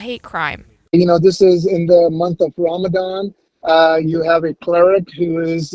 hate crime. This is in the month of Ramadan. You have a cleric who is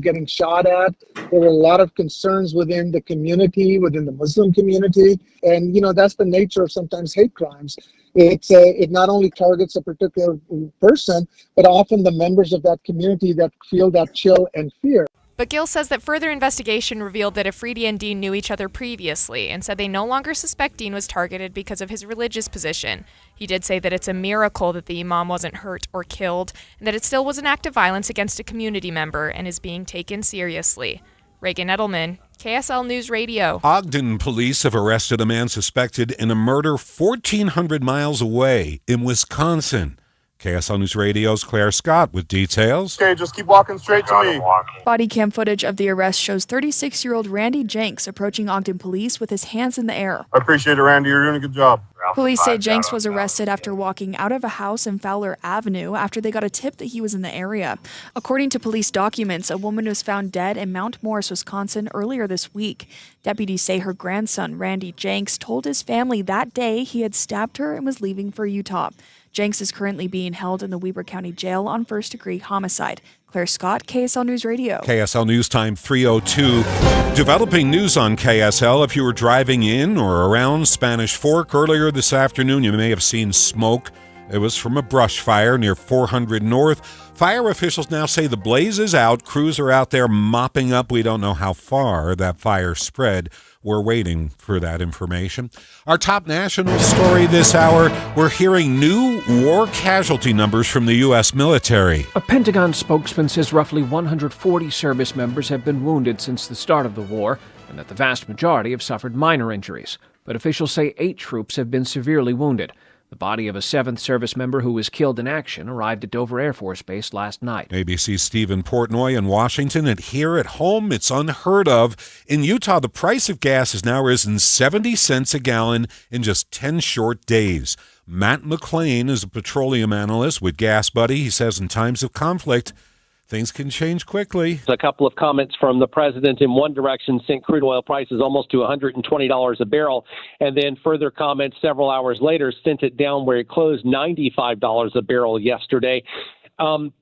getting shot at. There were a lot of concerns within the community, within the Muslim community, and that's the nature of sometimes hate crimes. It not only targets a particular person, but often the members of that community that feel that chill and fear. But Gill says that further investigation revealed that Afridi and Dean knew each other previously and said they no longer suspect Dean was targeted because of his religious position. He did say that it's a miracle that the imam wasn't hurt or killed and that it still was an act of violence against a community member and is being taken seriously. Reagan Edelman, KSL News Radio. Ogden police have arrested a man suspected in a murder 1,400 miles away in Wisconsin. KSL News Radio's Claire Scott with details. Okay, just keep walking straight to me. Body cam footage of the arrest shows 36-year-old Randy Jenks approaching Ogden police with his hands in the air. I appreciate it, Randy. You're doing a good job. Police say Jenks was arrested after walking out of a house in Fowler Avenue after they got a tip that he was in the area. According to police documents, a woman was found dead in Mount Morris, Wisconsin earlier this week. Deputies say her grandson, Randy Jenks, told his family that day he had stabbed her and was leaving for Utah. Jenks is currently being held in the Weber County Jail on first-degree homicide. Claire Scott, KSL News Radio. KSL News Time 3:02. Developing news on KSL. If you were driving in or around Spanish Fork earlier this afternoon, you may have seen smoke. It was from a brush fire near 400 North. Fire officials now say the blaze is out. Crews are out there mopping up. We don't know how far that fire spread. We're waiting for that information. Our top national story this hour, we're hearing new war casualty numbers from the U.S. military. A Pentagon spokesman says roughly 140 service members have been wounded since the start of the war, and that the vast majority have suffered minor injuries. But officials say 8 troops have been severely wounded. The body of a 7th service member who was killed in action arrived at Dover Air Force Base last night. ABC's Stephen Portnoy in Washington, and here at home, it's unheard of. In Utah, the price of gas has now risen 70 cents a gallon in just 10 short days. Matt McLean is a petroleum analyst with Gas Buddy. He says in times of conflict, things can change quickly. A couple of comments from the president in one direction sent crude oil prices almost to $120 a barrel. And then further comments several hours later sent it down where it closed $95 a barrel yesterday.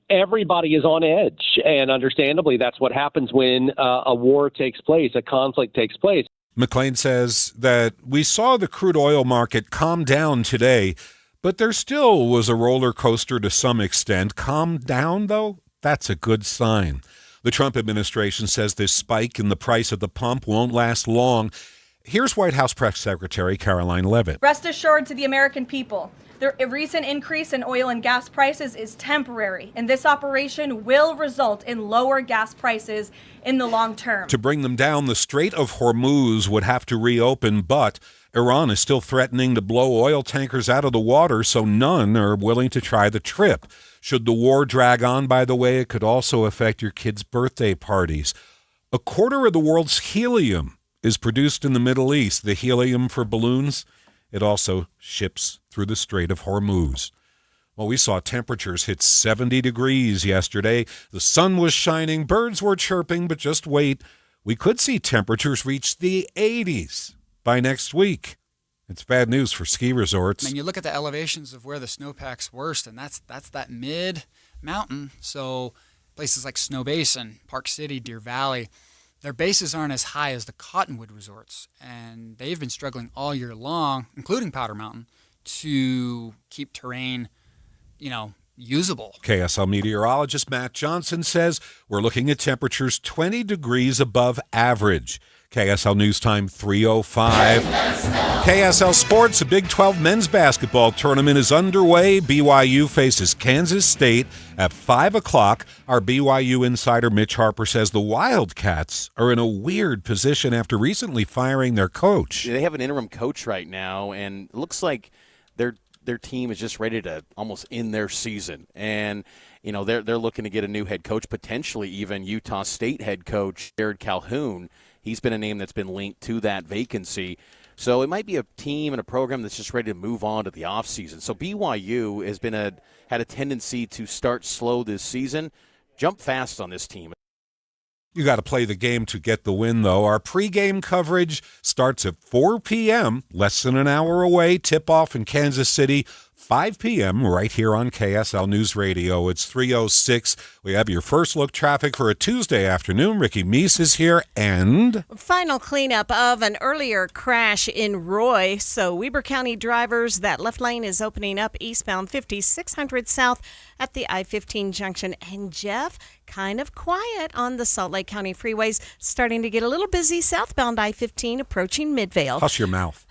Everybody is on edge. And understandably, that's what happens when a war takes place, a conflict takes place. McLean says that we saw the crude oil market calm down today, but there still was a roller coaster to some extent. Calm down, though? That's a good sign. The Trump administration says this spike in the price at the pump won't last long. Here's White House Press Secretary Caroline Leavitt. Rest assured to the American people, the recent increase in oil and gas prices is temporary, and this operation will result in lower gas prices in the long term. To bring them down, the Strait of Hormuz would have to reopen, but Iran is still threatening to blow oil tankers out of the water, so none are willing to try the trip. Should the war drag on, by the way, it could also affect your kids' birthday parties. A quarter of the world's helium is produced in the Middle East. The helium for balloons, it also ships through the Strait of Hormuz. Well, we saw temperatures hit 70 degrees yesterday. The sun was shining, birds were chirping, but just wait. We could see temperatures reach the 80s by next week. It's bad news for ski resorts. And you look at the elevations of where the snowpack's worst, and that's that mid-mountain. So places like Snow Basin, Park City, Deer Valley, their bases aren't as high as the Cottonwood resorts. And they've been struggling all year long, including Powder Mountain, to keep terrain, usable. KSL meteorologist Matt Johnson says we're looking at temperatures 20 degrees above average. KSL News Time 3:05. KSL Sports, a Big 12 men's basketball tournament is underway. BYU faces Kansas State at 5 o'clock. Our BYU insider Mitch Harper says the Wildcats are in a weird position after recently firing their coach. They have an interim coach right now, and it looks like their team is just ready to almost end their season. And they're looking to get a new head coach, potentially even Utah State head coach Jared Calhoun. He's been a name that's been linked to that vacancy. So it might be a team and a program that's just ready to move on to the offseason. So BYU has had a tendency to start slow this season, jump fast on this team. You got to play the game to get the win, though. Our pregame coverage starts at 4 p.m., less than an hour away. Tip-off in Kansas City, 5 p.m. right here on KSL News Radio. It's 3:06. We have your first look traffic for a Tuesday afternoon. Ricky Meese is here, and final cleanup of an earlier crash in Roy. So Weber County drivers, that left lane is opening up eastbound 5600 south at the I-15 junction. And Jeff, kind of quiet on the Salt Lake County freeways, starting to get a little busy southbound I-15 approaching Midvale. hush your mouth.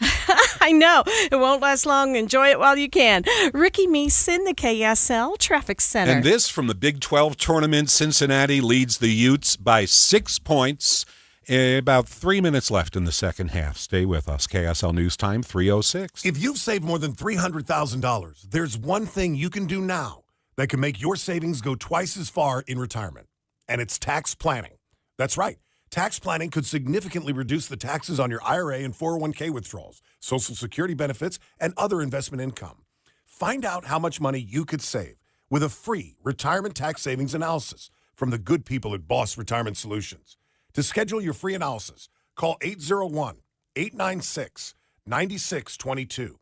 I know. It won't last long. Enjoy it while you can. Ricky Meese in the KSL Traffic Center. And this from the Big 12 tournament. Cincinnati leads the Utes by 6 points. About 3 minutes left in the second half. Stay with us. KSL News Time, 3:06. If you've saved more than $300,000, there's one thing you can do now that can make your savings go twice as far in retirement, and it's tax planning. That's right. Tax planning could significantly reduce the taxes on your IRA and 401k withdrawals, Social Security benefits, and other investment income. Find out how much money you could save with a free retirement tax savings analysis from the good people at Boss Retirement Solutions. To schedule your free analysis, call 801-896-9622.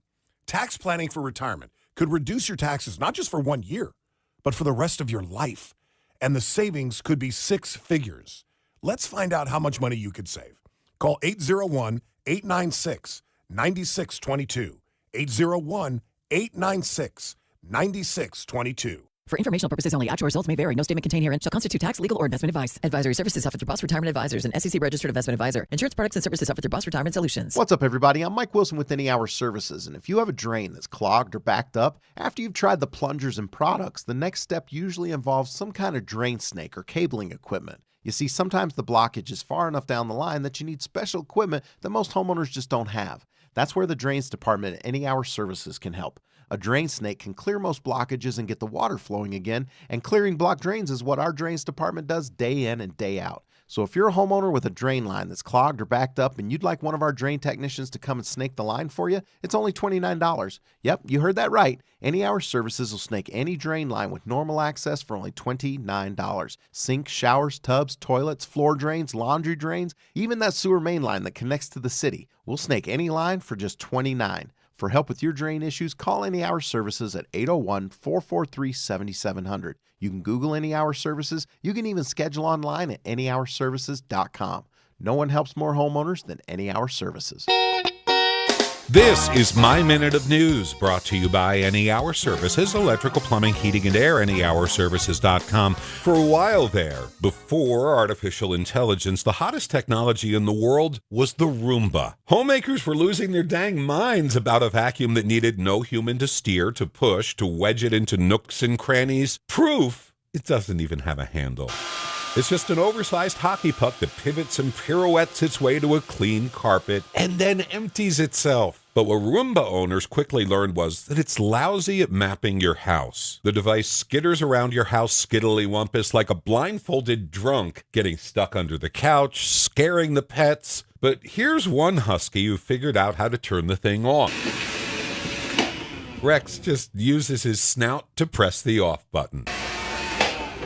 Tax planning for retirement could reduce your taxes not just for 1 year, but for the rest of your life. And the savings could be 6 figures. Let's find out how much money you could save. Call 801-896-9622. 801-896-9622. For informational purposes only, actual results may vary. No statement contained herein shall constitute tax, legal, or investment advice. Advisory services offered through Boss Retirement Advisors, an SEC-registered investment advisor. Insurance products and services offered through Boss Retirement Solutions. What's up, everybody? I'm Mike Wilson with Any Hour Services, and if you have a drain that's clogged or backed up, after you've tried the plungers and products, the next step usually involves some kind of drain snake or cabling equipment. You see, sometimes the blockage is far enough down the line that you need special equipment that most homeowners just don't have. That's where the Drains Department at Any Hour Services can help. A drain snake can clear most blockages and get the water flowing again, and clearing blocked drains is what our Drains Department does day in and day out. So if you're a homeowner with a drain line that's clogged or backed up and you'd like one of our drain technicians to come and snake the line for you, it's only $29. Yep, you heard that right. Any Hour Services will snake any drain line with normal access for only $29. Sinks, showers, tubs, toilets, floor drains, laundry drains, even that sewer main line that connects to the city. We'll snake any line for just $29. For help with your drain issues, call Any Hour Services at 801-443-7700. You can Google Any Hour Services. You can even schedule online at anyhourservices.com. No one helps more homeowners than Any Hour Services. This is My Minute of News, brought to you by Any Hour Services, electrical, plumbing, heating, and air, anyhourservices.com. For a while there, before artificial intelligence, the hottest technology in the world was the Roomba. Homemakers were losing their dang minds about a vacuum that needed no human to steer, to push, to wedge it into nooks and crannies. Proof it doesn't even have a handle. It's just an oversized hockey puck that pivots and pirouettes its way to a clean carpet and then empties itself. But what Roomba owners quickly learned was that it's lousy at mapping your house. The device skitters around your house skiddly-wumpus like a blindfolded drunk, getting stuck under the couch, scaring the pets. But here's one husky who figured out how to turn the thing on. Rex just uses his snout to press the off button.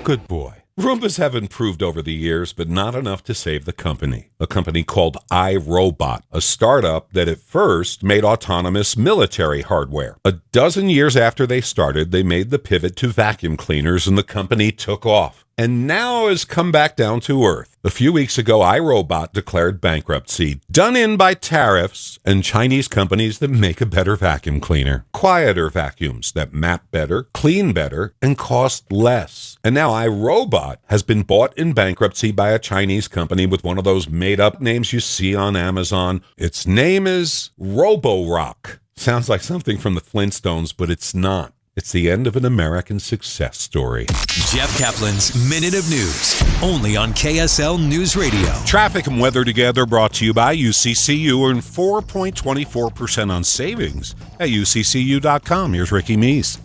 Good boy. Roombas have improved over the years, but not enough to save the company. A company called iRobot, a startup that at first made autonomous military hardware. A dozen years after they started, they made the pivot to vacuum cleaners, and the company took off. And now has come back down to earth. A few weeks ago, iRobot declared bankruptcy, done in by tariffs and Chinese companies that make a better vacuum cleaner. Quieter vacuums that map better, clean better, and cost less. And now iRobot has been bought in bankruptcy by a Chinese company with one of those made-up names you see on Amazon. Its name is Roborock. Sounds like something from the Flintstones, but it's not. It's the end of an American success story. Jeff Kaplan's Minute of News, only on KSL News Radio. Traffic and weather together, brought to you by UCCU. Earn 4.24% on savings at UCCU.com. Here's Ricky Meese.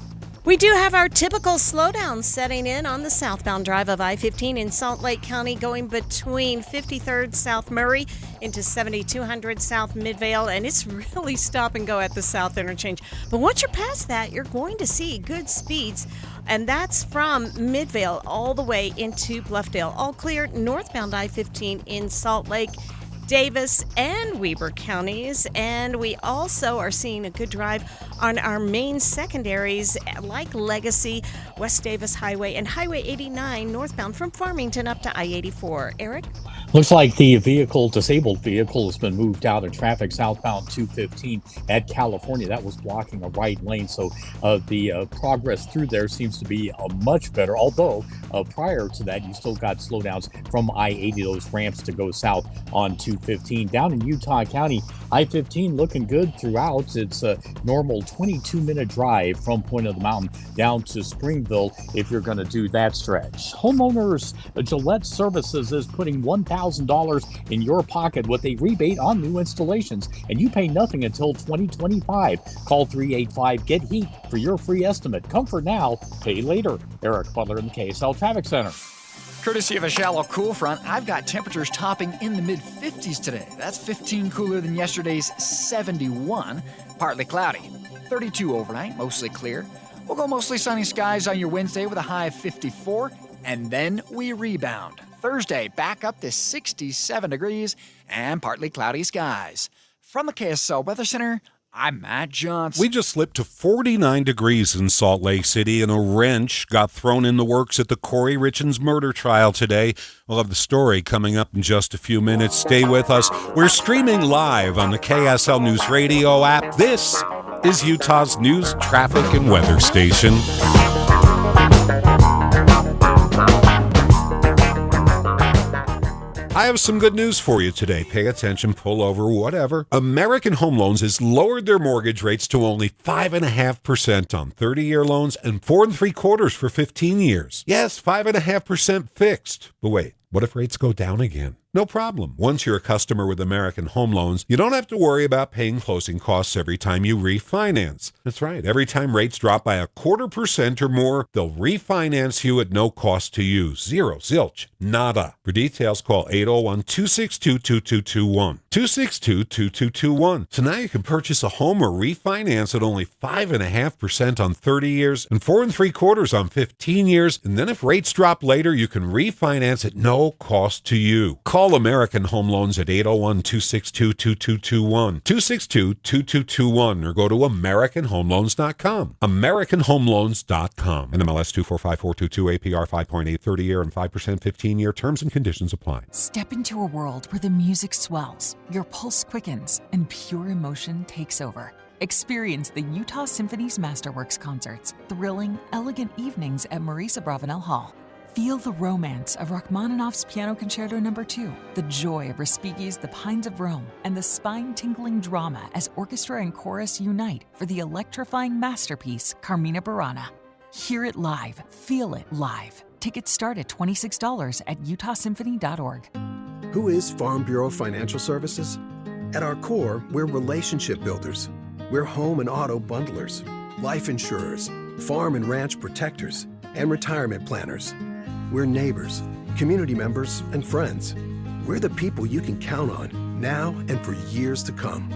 We do have our typical slowdown setting in on the southbound drive of I-15 in Salt Lake County, going between 53rd South Murray into 7200 South Midvale, and it's really stop and go at the south interchange. But once you're past that, you're going to see good speeds, and that's from Midvale all the way into Bluffdale. All clear northbound I-15 in Salt Lake, Davis, and Weber counties. And we also are seeing a good drive on our main secondaries like Legacy, West Davis Highway, and Highway 89 northbound from Farmington up to I-84. Eric? Looks like the disabled vehicle has been moved out of traffic southbound 215 at California. That was blocking a right lane, so the progress through there seems to be much better. Although prior to that, you still got slowdowns from I-80, those ramps to go south on 215. Down in Utah County, I-15 looking good throughout. It's a normal 22-minute drive from Point of the Mountain down to Springville if you're going to do that stretch. Homeowners, Gillette Services is putting $1,000 in your pocket with a rebate on new installations, and you pay nothing until 2025. Call 385-GET-HEAT for your free estimate. Comfort now, pay later. Eric Butler in the KSL Traffic Center. Courtesy of a shallow cool front, I've got temperatures topping in the mid-50s today. That's 15 cooler than yesterday's 71. Partly cloudy. 32 overnight, mostly clear. We'll go mostly sunny skies on your Wednesday with a high of 54, and then we rebound. Thursday, back up to 67 degrees and partly cloudy skies. From the KSL Weather Center, I'm Matt Johnson. We just slipped to 49 degrees in Salt Lake City, and a wrench got thrown in the works at the Corey Richens murder trial today. We'll have the story coming up in just a few minutes. Stay with us. We're streaming live on the KSL News Radio app. This is Utah's news, traffic, and weather station. I have some good news for you today. Pay attention, pull over, whatever. American Home Loans has lowered their mortgage rates to only 5.5% on 30-year loans and 4 3/4 for 15 years. Yes, 5.5% fixed. But wait, what if rates go down again? No problem. Once you're a customer with American Home Loans, you don't have to worry about paying closing costs every time you refinance. That's right. Every time rates drop by 0.25% or more, they'll refinance you at no cost to you. Zero, zilch, nada. For details, call 801-262-2221. 262-2221. So now you can purchase a home or refinance at only 5.5% on 30 years and 4 3/4 on 15 years. And then if rates drop later, you can refinance at no cost to you. Call American Home Loans at 801-262-2221. 262-2221 or go to AmericanHomeLoans.com. AmericanHomeLoans.com. NMLS 245422, APR 5.8 30-year and 5% 15-year. Terms and conditions apply. Step into a world where the music swells, your pulse quickens, and pure emotion takes over. Experience the Utah Symphony's Masterworks concerts, thrilling, elegant evenings at Marisa Bravanel Hall. Feel the romance of Rachmaninoff's Piano Concerto No. 2, the joy of Respighi's The Pines of Rome, and the spine-tingling drama as orchestra and chorus unite for the electrifying masterpiece Carmina Burana. Hear it live, feel it live. Tickets start at $26 at utahsymphony.org. Who is Farm Bureau Financial Services? At our core, we're relationship builders. We're home and auto bundlers, life insurers, farm and ranch protectors, and retirement planners. We're neighbors, community members, and friends. We're the people you can count on now and for years to come.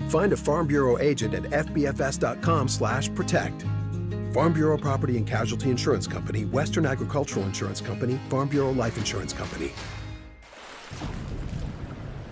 Find a Farm Bureau agent at fbfs.com/protect. Farm Bureau Property and Casualty Insurance Company, Western Agricultural Insurance Company, Farm Bureau Life Insurance Company.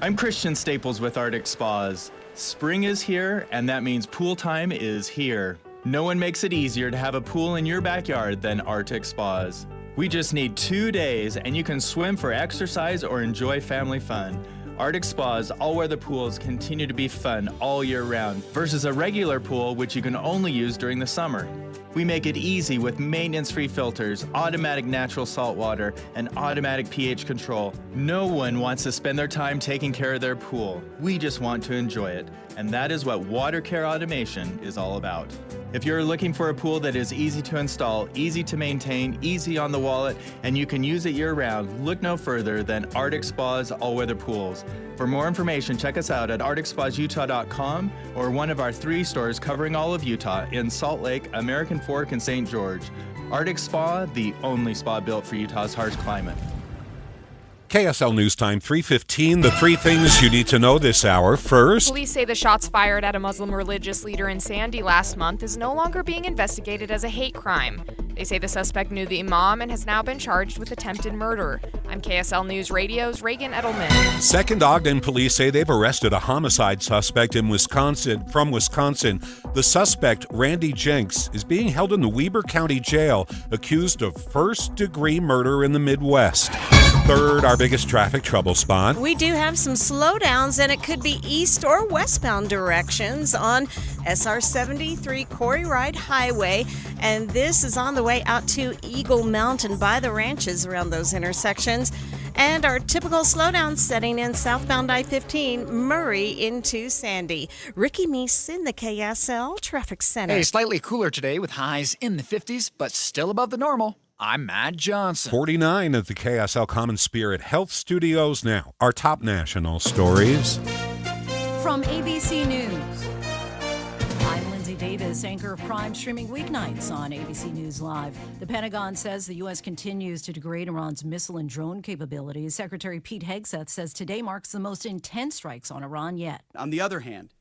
I'm Christian Staples with Arctic Spas. Spring is here, and that means pool time is here. No one makes it easier to have a pool in your backyard than Arctic Spas. We just need 2 days, and you can swim for exercise or enjoy family fun. Arctic Spa's all-weather pools continue to be fun all year round versus a regular pool which you can only use during the summer. We make it easy with maintenance-free filters, automatic natural salt water, and automatic pH control. No one wants to spend their time taking care of their pool. We just want to enjoy it, and that is what Water Care Automation is all about. If you're looking for a pool that is easy to install, easy to maintain, easy on the wallet, and you can use it year-round, look no further than Arctic Spa's all-weather pools. For more information, check us out at arcticspasutah.com or one of our 3 stores covering all of Utah in Salt Lake, American Fork, and St. George. Arctic Spa, the only spa built for Utah's harsh climate. KSL News Time 3:15. The 3 things you need to know this hour. First, police say the shots fired at a Muslim religious leader in Sandy last month is no longer being investigated as a hate crime. They say the suspect knew the imam and has now been charged with attempted murder. I'm KSL News Radio's Reagan Edelman. Second Ogden police say they've arrested a homicide suspect from Wisconsin. The suspect, Randy Jenks, is being held in the Weber County Jail, accused of first-degree murder in the Midwest. Third, our biggest traffic trouble spot. We do have some slowdowns, and it could be east or westbound directions on SR 73 Quarry Ride Highway. And this is on the way out to Eagle Mountain by the ranches around those intersections. And our typical slowdown setting in southbound I-15, Murray into Sandy. Ricky Meese in the KSL Traffic Center. Hey, slightly cooler today with highs in the 50s, but still above the normal. I'm Matt Johnson. 49 at the KSL Common Spirit Health Studios now. Our top national stories. From ABC News, I'm Lindsay Davis, anchor of Prime, streaming weeknights on ABC News Live. The Pentagon says the U.S. continues to degrade Iran's missile and drone capabilities. Secretary Pete Hegseth says today marks the most intense strikes on Iran yet. On the other hand,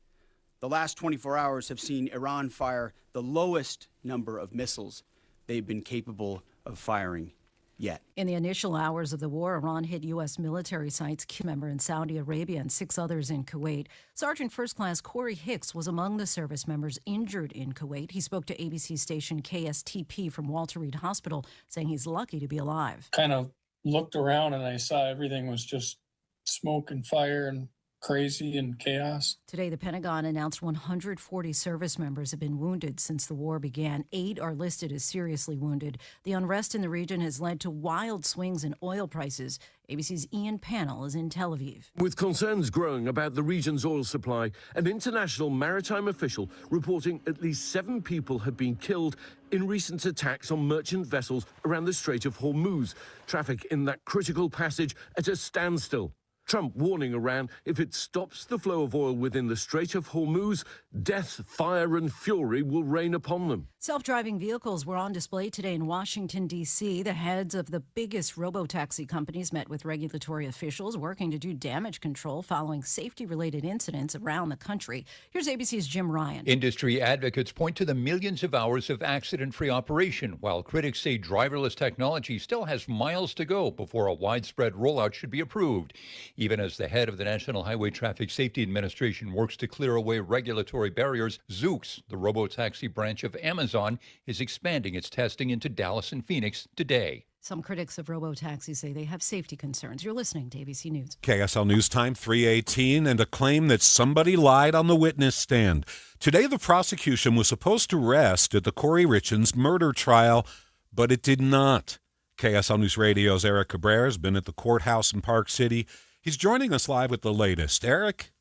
the last 24 hours have seen Iran fire the lowest number of missiles they've been capable of firing yet. In the initial hours of the war, Iran hit U.S. military sites, key member in Saudi Arabia and 6 others in Kuwait. Sergeant First Class Corey Hicks was among the service members injured in Kuwait. He spoke to ABC station KSTP from Walter Reed Hospital, saying he's lucky to be alive. Kind of looked around and I saw everything was just smoke and fire and crazy and chaos. Today, the Pentagon announced 140 service members have been wounded since the war began. 8 are listed as seriously wounded. The unrest in the region has led to wild swings in oil prices. ABC's Ian Pannell is in Tel Aviv. With concerns growing about the region's oil supply, an international maritime official reporting at least 7 people have been killed in recent attacks on merchant vessels around the Strait of Hormuz. Traffic in that critical passage at a standstill. Trump warning Iran if it stops the flow of oil within the Strait of Hormuz, death, fire and fury will rain upon them. Self-driving vehicles were on display today in Washington, D.C. The heads of the biggest robo-taxi companies met with regulatory officials working to do damage control following safety-related incidents around the country. Here's ABC's Jim Ryan. Industry advocates point to the millions of hours of accident-free operation, while critics say driverless technology still has miles to go before a widespread rollout should be approved. Even as the head of the National Highway Traffic Safety Administration works to clear away regulatory barriers, Zoox, the robo-taxi branch of Amazon, is expanding its testing into Dallas and Phoenix today. Some critics of robo-taxis say they have safety concerns. You're listening to ABC News. KSL News Time 3:18, and a claim that somebody lied on the witness stand. Today, the prosecution was supposed to rest at the Corey Richins murder trial, but it did not. KSL News Radio's Eric Cabrera has been at the courthouse in Park City. He's joining us live with the latest. Eric?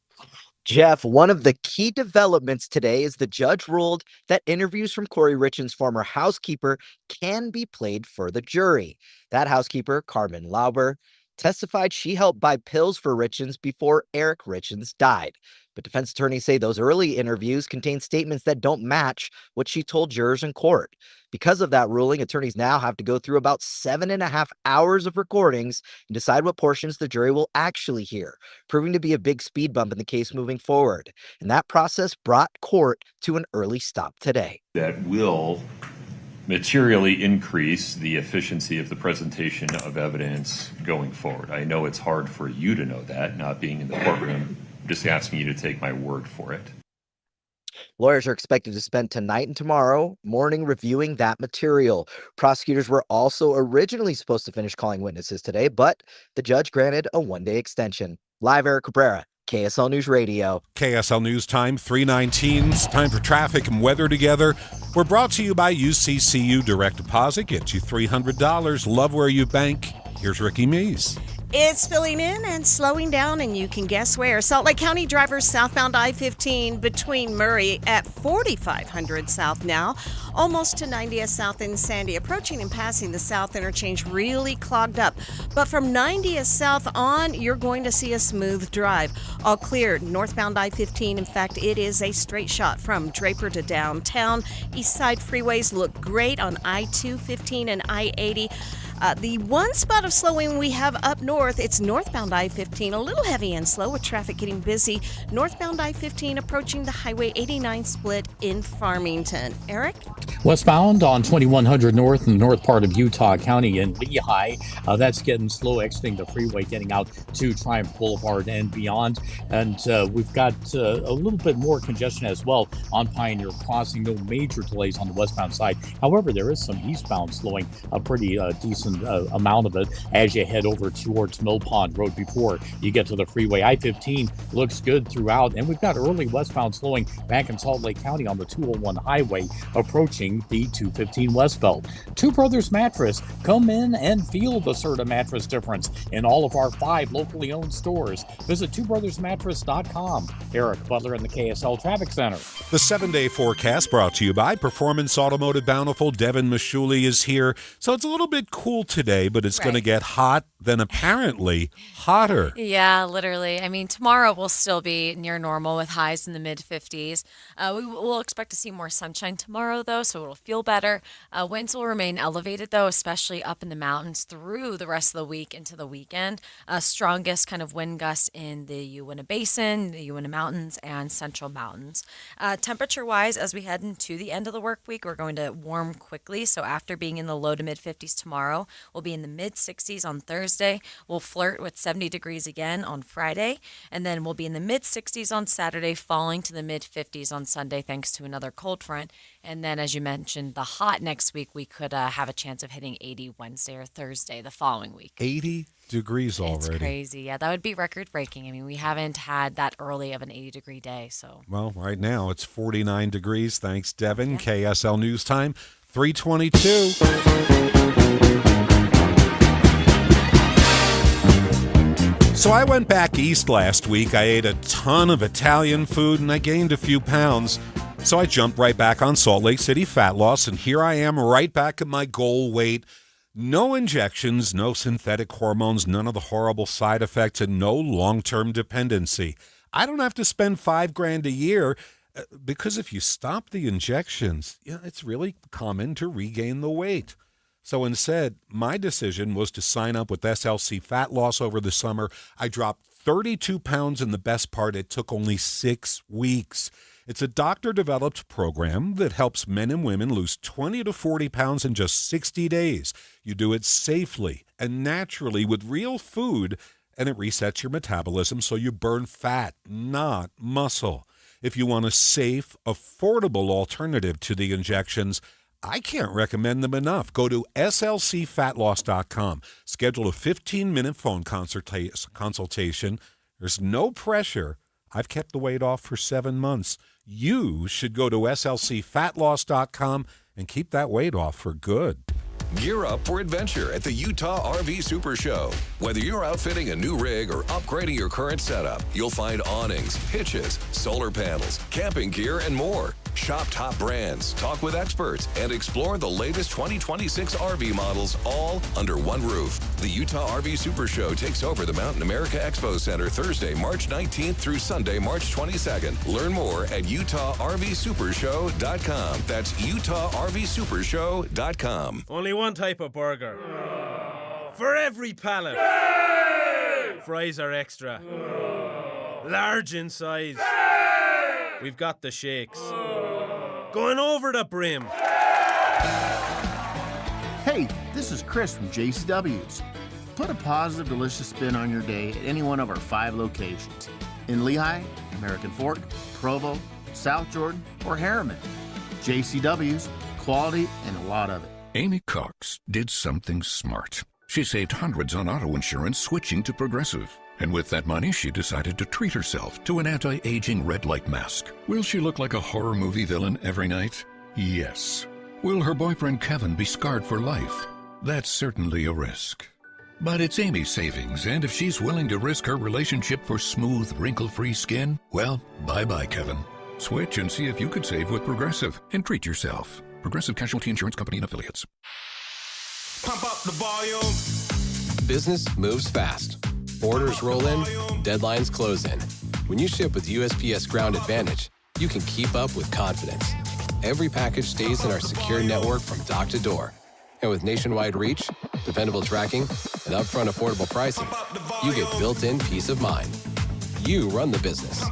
Jeff, one of the key developments today is the judge ruled that interviews from Corey Richins' former housekeeper can be played for the jury. That housekeeper, Carmen Lauber, testified she helped buy pills for Richins before Eric Richins died. But defense attorneys say those early interviews contain statements that don't match what she told jurors in court. Because of that ruling, attorneys now have to go through about 7.5 hours of recordings and decide what portions the jury will actually hear, proving to be a big speed bump in the case moving forward. And that process brought court to an early stop today. That will materially increase the efficiency of the presentation of evidence going forward. I know it's hard for you to know that, not being in the courtroom. I'm just asking you to take my word for it. Lawyers are expected to spend tonight and tomorrow morning reviewing that material. Prosecutors were also originally supposed to finish calling witnesses today, but the judge granted a one-day extension. Live, Eric Cabrera, KSL News Radio. KSL News Time 3:19. It's time for traffic and weather together. We're brought to you by UCCU Direct Deposit. Gets you $300. Love where you bank. Here's Ricky Meese. It's filling in and slowing down, and you can guess where. Salt Lake County drivers southbound I-15 between Murray at 4500 south now, almost to 90th south in Sandy. Approaching and passing the south interchange really clogged up. But from 90th south on, you're going to see a smooth drive. All clear northbound I-15. In fact, it is a straight shot from Draper to downtown. East side freeways look great on I-215 and I-80. The one spot of slowing we have up north, it's northbound I-15, a little heavy and slow with traffic getting busy. Northbound I-15 approaching the Highway 89 split in Farmington. Eric? Westbound on 2100 North in the north part of Utah County in Lehigh. That's getting slow, exiting the freeway, getting out to Triumph Boulevard and beyond. And we've got a little bit more congestion as well on Pioneer Crossing. No major delays on the westbound side. However, there is some eastbound slowing, a pretty decent amount of it as you head over towards Mill Pond Road before you get to the freeway. I-15 looks good throughout, and we've got early westbound slowing back in Salt Lake County on the 201 highway approaching the 215 West Belt. Two Brothers Mattress, come in and feel the Serta mattress difference in all of our 5 locally owned stores. Visit twobrothersmattress.com. Eric Butler in the KSL Traffic Center. The 7-day forecast brought to you by Performance Automotive Bountiful. Devin Mashuli is here. So it's a little bit cool today, but it's going to get hot, then apparently hotter. Yeah, literally. I mean, tomorrow will still be near normal with highs in the mid-50s. We'll expect to see more sunshine tomorrow, though, so it'll feel better. Winds will remain elevated, though, especially up in the mountains through the rest of the week into the weekend. Strongest kind of wind gusts in the Uinta Basin, the Uinta Mountains, and Central Mountains. Temperature-wise, as we head into the end of the work week, we're going to warm quickly. So after being in the low to mid-50s tomorrow, we'll be in the mid-60s on Thursday. We'll flirt with 70 degrees again on Friday, and then we'll be in the mid-60s on Saturday, falling to the mid-50s on Sunday thanks to another cold front. And then, as you mentioned, the hot next week, we could have a chance of hitting 80 Wednesday or Thursday the following week. 80 degrees already. It's crazy. Yeah, that would be record-breaking. I mean, we haven't had that early of an 80-degree day. So. Well, right now it's 49 degrees. Thanks, Devin. Yeah. KSL News Time, 3:22. So I went back east last week. I ate a ton of Italian food and I gained a few pounds. So I jumped right back on Salt Lake City fat loss, and here I am right back at my goal weight. No injections, no synthetic hormones, none of the horrible side effects, and no long-term dependency. I don't have to spend $5,000 a year because if you stop the injections, it's really common to regain the weight. So instead, my decision was to sign up with SLC Fat Loss over the summer. I dropped 32 pounds, and the best part, it took only 6 weeks. It's a doctor-developed program that helps men and women lose 20 to 40 pounds in just 60 days. You do it safely and naturally with real food, and it resets your metabolism so you burn fat, not muscle. If you want a safe, affordable alternative to the injections, I can't recommend them enough. Go to slcfatloss.com. Schedule a 15-minute phone consultation. There's no pressure. I've kept the weight off for 7 months. You should go to slcfatloss.com and keep that weight off for good. Gear up for adventure at the Utah RV Super Show. Whether you're outfitting a new rig or upgrading your current setup, you'll find awnings, hitches, solar panels, camping gear, and more. Shop top brands, talk with experts, and explore the latest 2026 RV models all under one roof. The Utah RV Super Show takes over the Mountain America Expo Center Thursday, March 19th through Sunday, March 22nd. Learn more at UtahRVSupershow.com. That's UtahRVSupershow.com. Only one type of burger. For every pallet. Fries are extra. Large in size. We've got the shakes. Going over the brim. Hey, this is Chris from JCW's. Put a positive, delicious spin on your day at any one of our 5 locations. In Lehigh, American Fork, Provo, South Jordan, or Harriman. JCW's, quality and a lot of it. Amy Cox did something smart. She saved hundreds on auto insurance switching to Progressive. And with that money, she decided to treat herself to an anti-aging red light mask. Will she look like a horror movie villain every night? Yes. Will her boyfriend Kevin be scarred for life? That's certainly a risk. But it's Amy's savings, and if she's willing to risk her relationship for smooth, wrinkle-free skin, well, bye-bye, Kevin. Switch and see if you could save with Progressive and treat yourself. Progressive Casualty Insurance Company and Affiliates. Pump up the volume. Business moves fast. Orders roll in, deadlines close in. When you ship with USPS Ground Advantage, you can keep up with confidence. Every package stays in our secure network from dock to door, And with nationwide reach, dependable tracking, and upfront affordable pricing, you get built-in peace of mind. You run the business.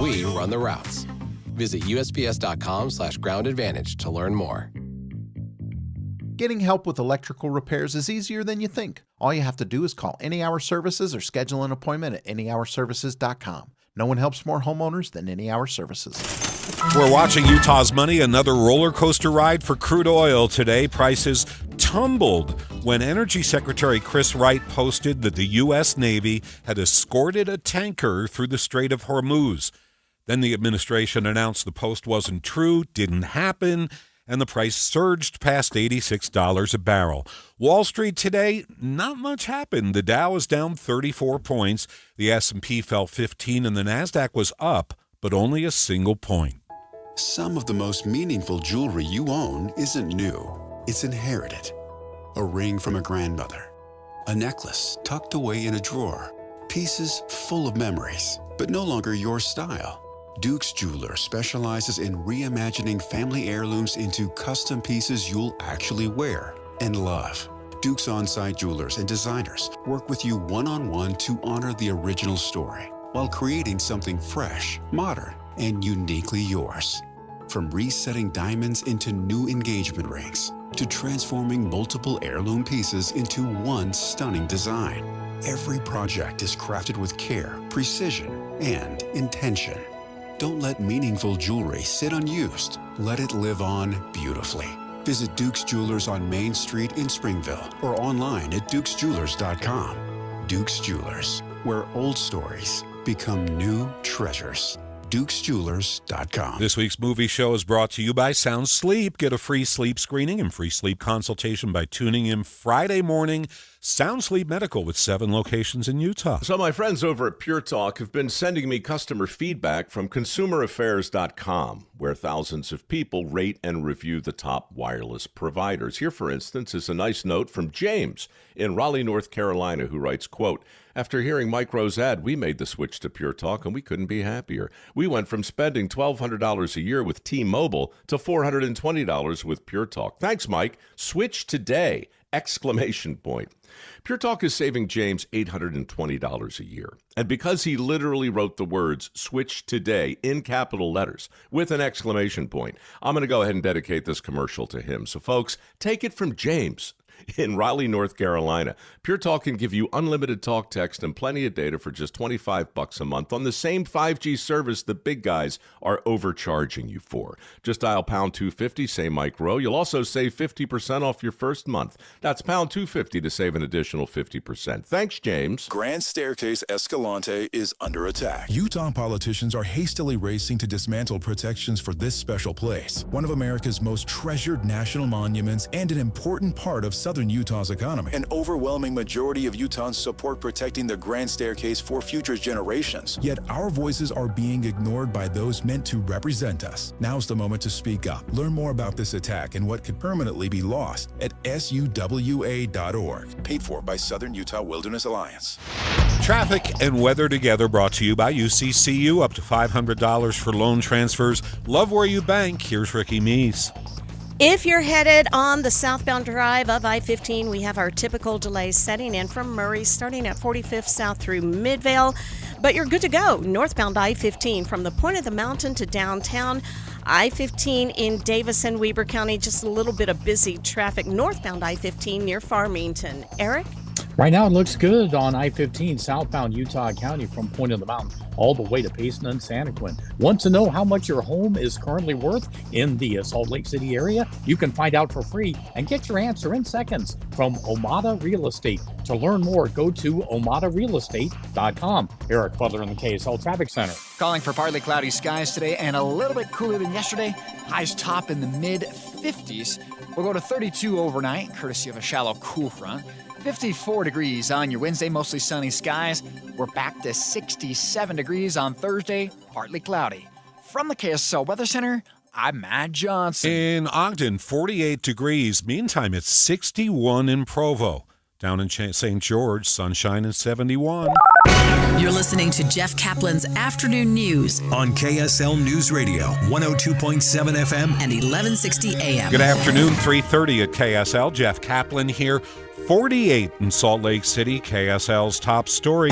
We run the routes. Visit USPS.com/Ground Advantage to learn more. Getting help with electrical repairs is easier than you think. All you have to do is call Any Hour Services or schedule an appointment at anyhourservices.com. No one helps more homeowners than Any Hour Services. We're watching Utah's Money, another roller coaster ride for crude oil today. Prices tumbled when Energy Secretary Chris Wright posted that the U.S. Navy had escorted a tanker through the Strait of Hormuz. Then the administration announced the post wasn't true, didn't happen, and the price surged past $86 a barrel. Wall Street today, not much happened. The Dow is down 34 points, the S&P fell 15, and the Nasdaq was up, but only a single point. Some of the most meaningful jewelry you own isn't new. It's inherited. A ring from a grandmother. A necklace tucked away in a drawer. Pieces full of memories, but no longer your style. Duke's Jeweler specializes in reimagining family heirlooms into custom pieces you'll actually wear and love. Duke's on-site jewelers and designers work with you one-on-one to honor the original story while creating something fresh, modern, and uniquely yours. From resetting diamonds into new engagement rings to transforming multiple heirloom pieces into one stunning design, every project is crafted with care, precision, and intention. Don't let meaningful jewelry sit unused. Let it live on beautifully. Visit Duke's Jewelers on Main Street in Springville or online at dukesjewelers.com. Duke's Jewelers, where old stories become new treasures. dukesjewelers.com. This week's movie show is brought to you by Sound Sleep. Get a free sleep screening and free sleep consultation by tuning in Friday morning. Sound Sleep Medical with 7 locations in Utah. So my friends over at Pure Talk have been sending me customer feedback from consumeraffairs.com, where thousands of people rate and review the top wireless providers. Here, for instance, is a nice note from James in Raleigh, North Carolina, who writes, quote, "After hearing Mike Rowe's ad, we made the switch to Pure Talk, and we couldn't be happier. We went from spending $1,200 a year with T-Mobile to $420 with Pure Talk. Thanks, Mike. Switch today!" Exclamation point. Pure Talk is saving James $820 a year. And because he literally wrote the words "switch today" in capital letters with an exclamation point, I'm going to go ahead and dedicate this commercial to him. So folks, take it from James in Raleigh, North Carolina. Pure Talk can give you unlimited talk, text, and plenty of data for just $25 a month on the same 5G service the big guys are overcharging you for. Just dial pound 250, say Mike Rowe. You'll also save 50% off your first month. That's pound 250 to save an additional 50%. Thanks, James. Grand Staircase Escalante is under attack. Utah politicians are hastily racing to dismantle protections for this special place, one of America's most treasured national monuments and an important part of Southern Utah's economy. An overwhelming majority of Utahns support protecting the Grand Staircase for future generations. Yet our voices are being ignored by those meant to represent us. Now's the moment to speak up. Learn more about this attack and what could permanently be lost at suwa.org. Paid for by Southern Utah Wilderness Alliance. Traffic and weather together brought to you by UCCU. Up to $500 for loan transfers. Love where you bank. Here's Ricky Meese. If you're headed on the southbound drive of I-15, we have our typical delays setting in from Murray, starting at 45th South through Midvale. But you're good to go. Northbound I-15 from the point of the mountain to downtown. I-15 in Davis and Weber County, just a little bit of busy traffic. Northbound I-15 near Farmington. Eric? Right now, it looks good on I-15 southbound Utah County from Point of the Mountain all the way to Payson and Santaquin. Want to know how much your home is currently worth in the Salt Lake City area? You can find out for free and get your answer in seconds from Omada Real Estate. To learn more, go to omadarealestate.com. Eric Butler in the KSL Traffic Center. Calling for partly cloudy skies today and a little bit cooler than yesterday. Highs top in the mid-50s. We'll go to 32 overnight, courtesy of a shallow cool front. 54 degrees on your Wednesday, mostly sunny skies. We're back to 67 degrees on Thursday, partly cloudy. From the KSL Weather Center, I'm Matt Johnson. In Ogden, 48 degrees. Meantime, it's 61 in Provo. Down in St. George, sunshine and 71. You're listening to Jeff Kaplan's Afternoon News on KSL News Radio, 102.7 FM and 1160 AM. Good afternoon, 3:30 at KSL. Jeff Caplan here. 48 in Salt Lake City, KSL's top story.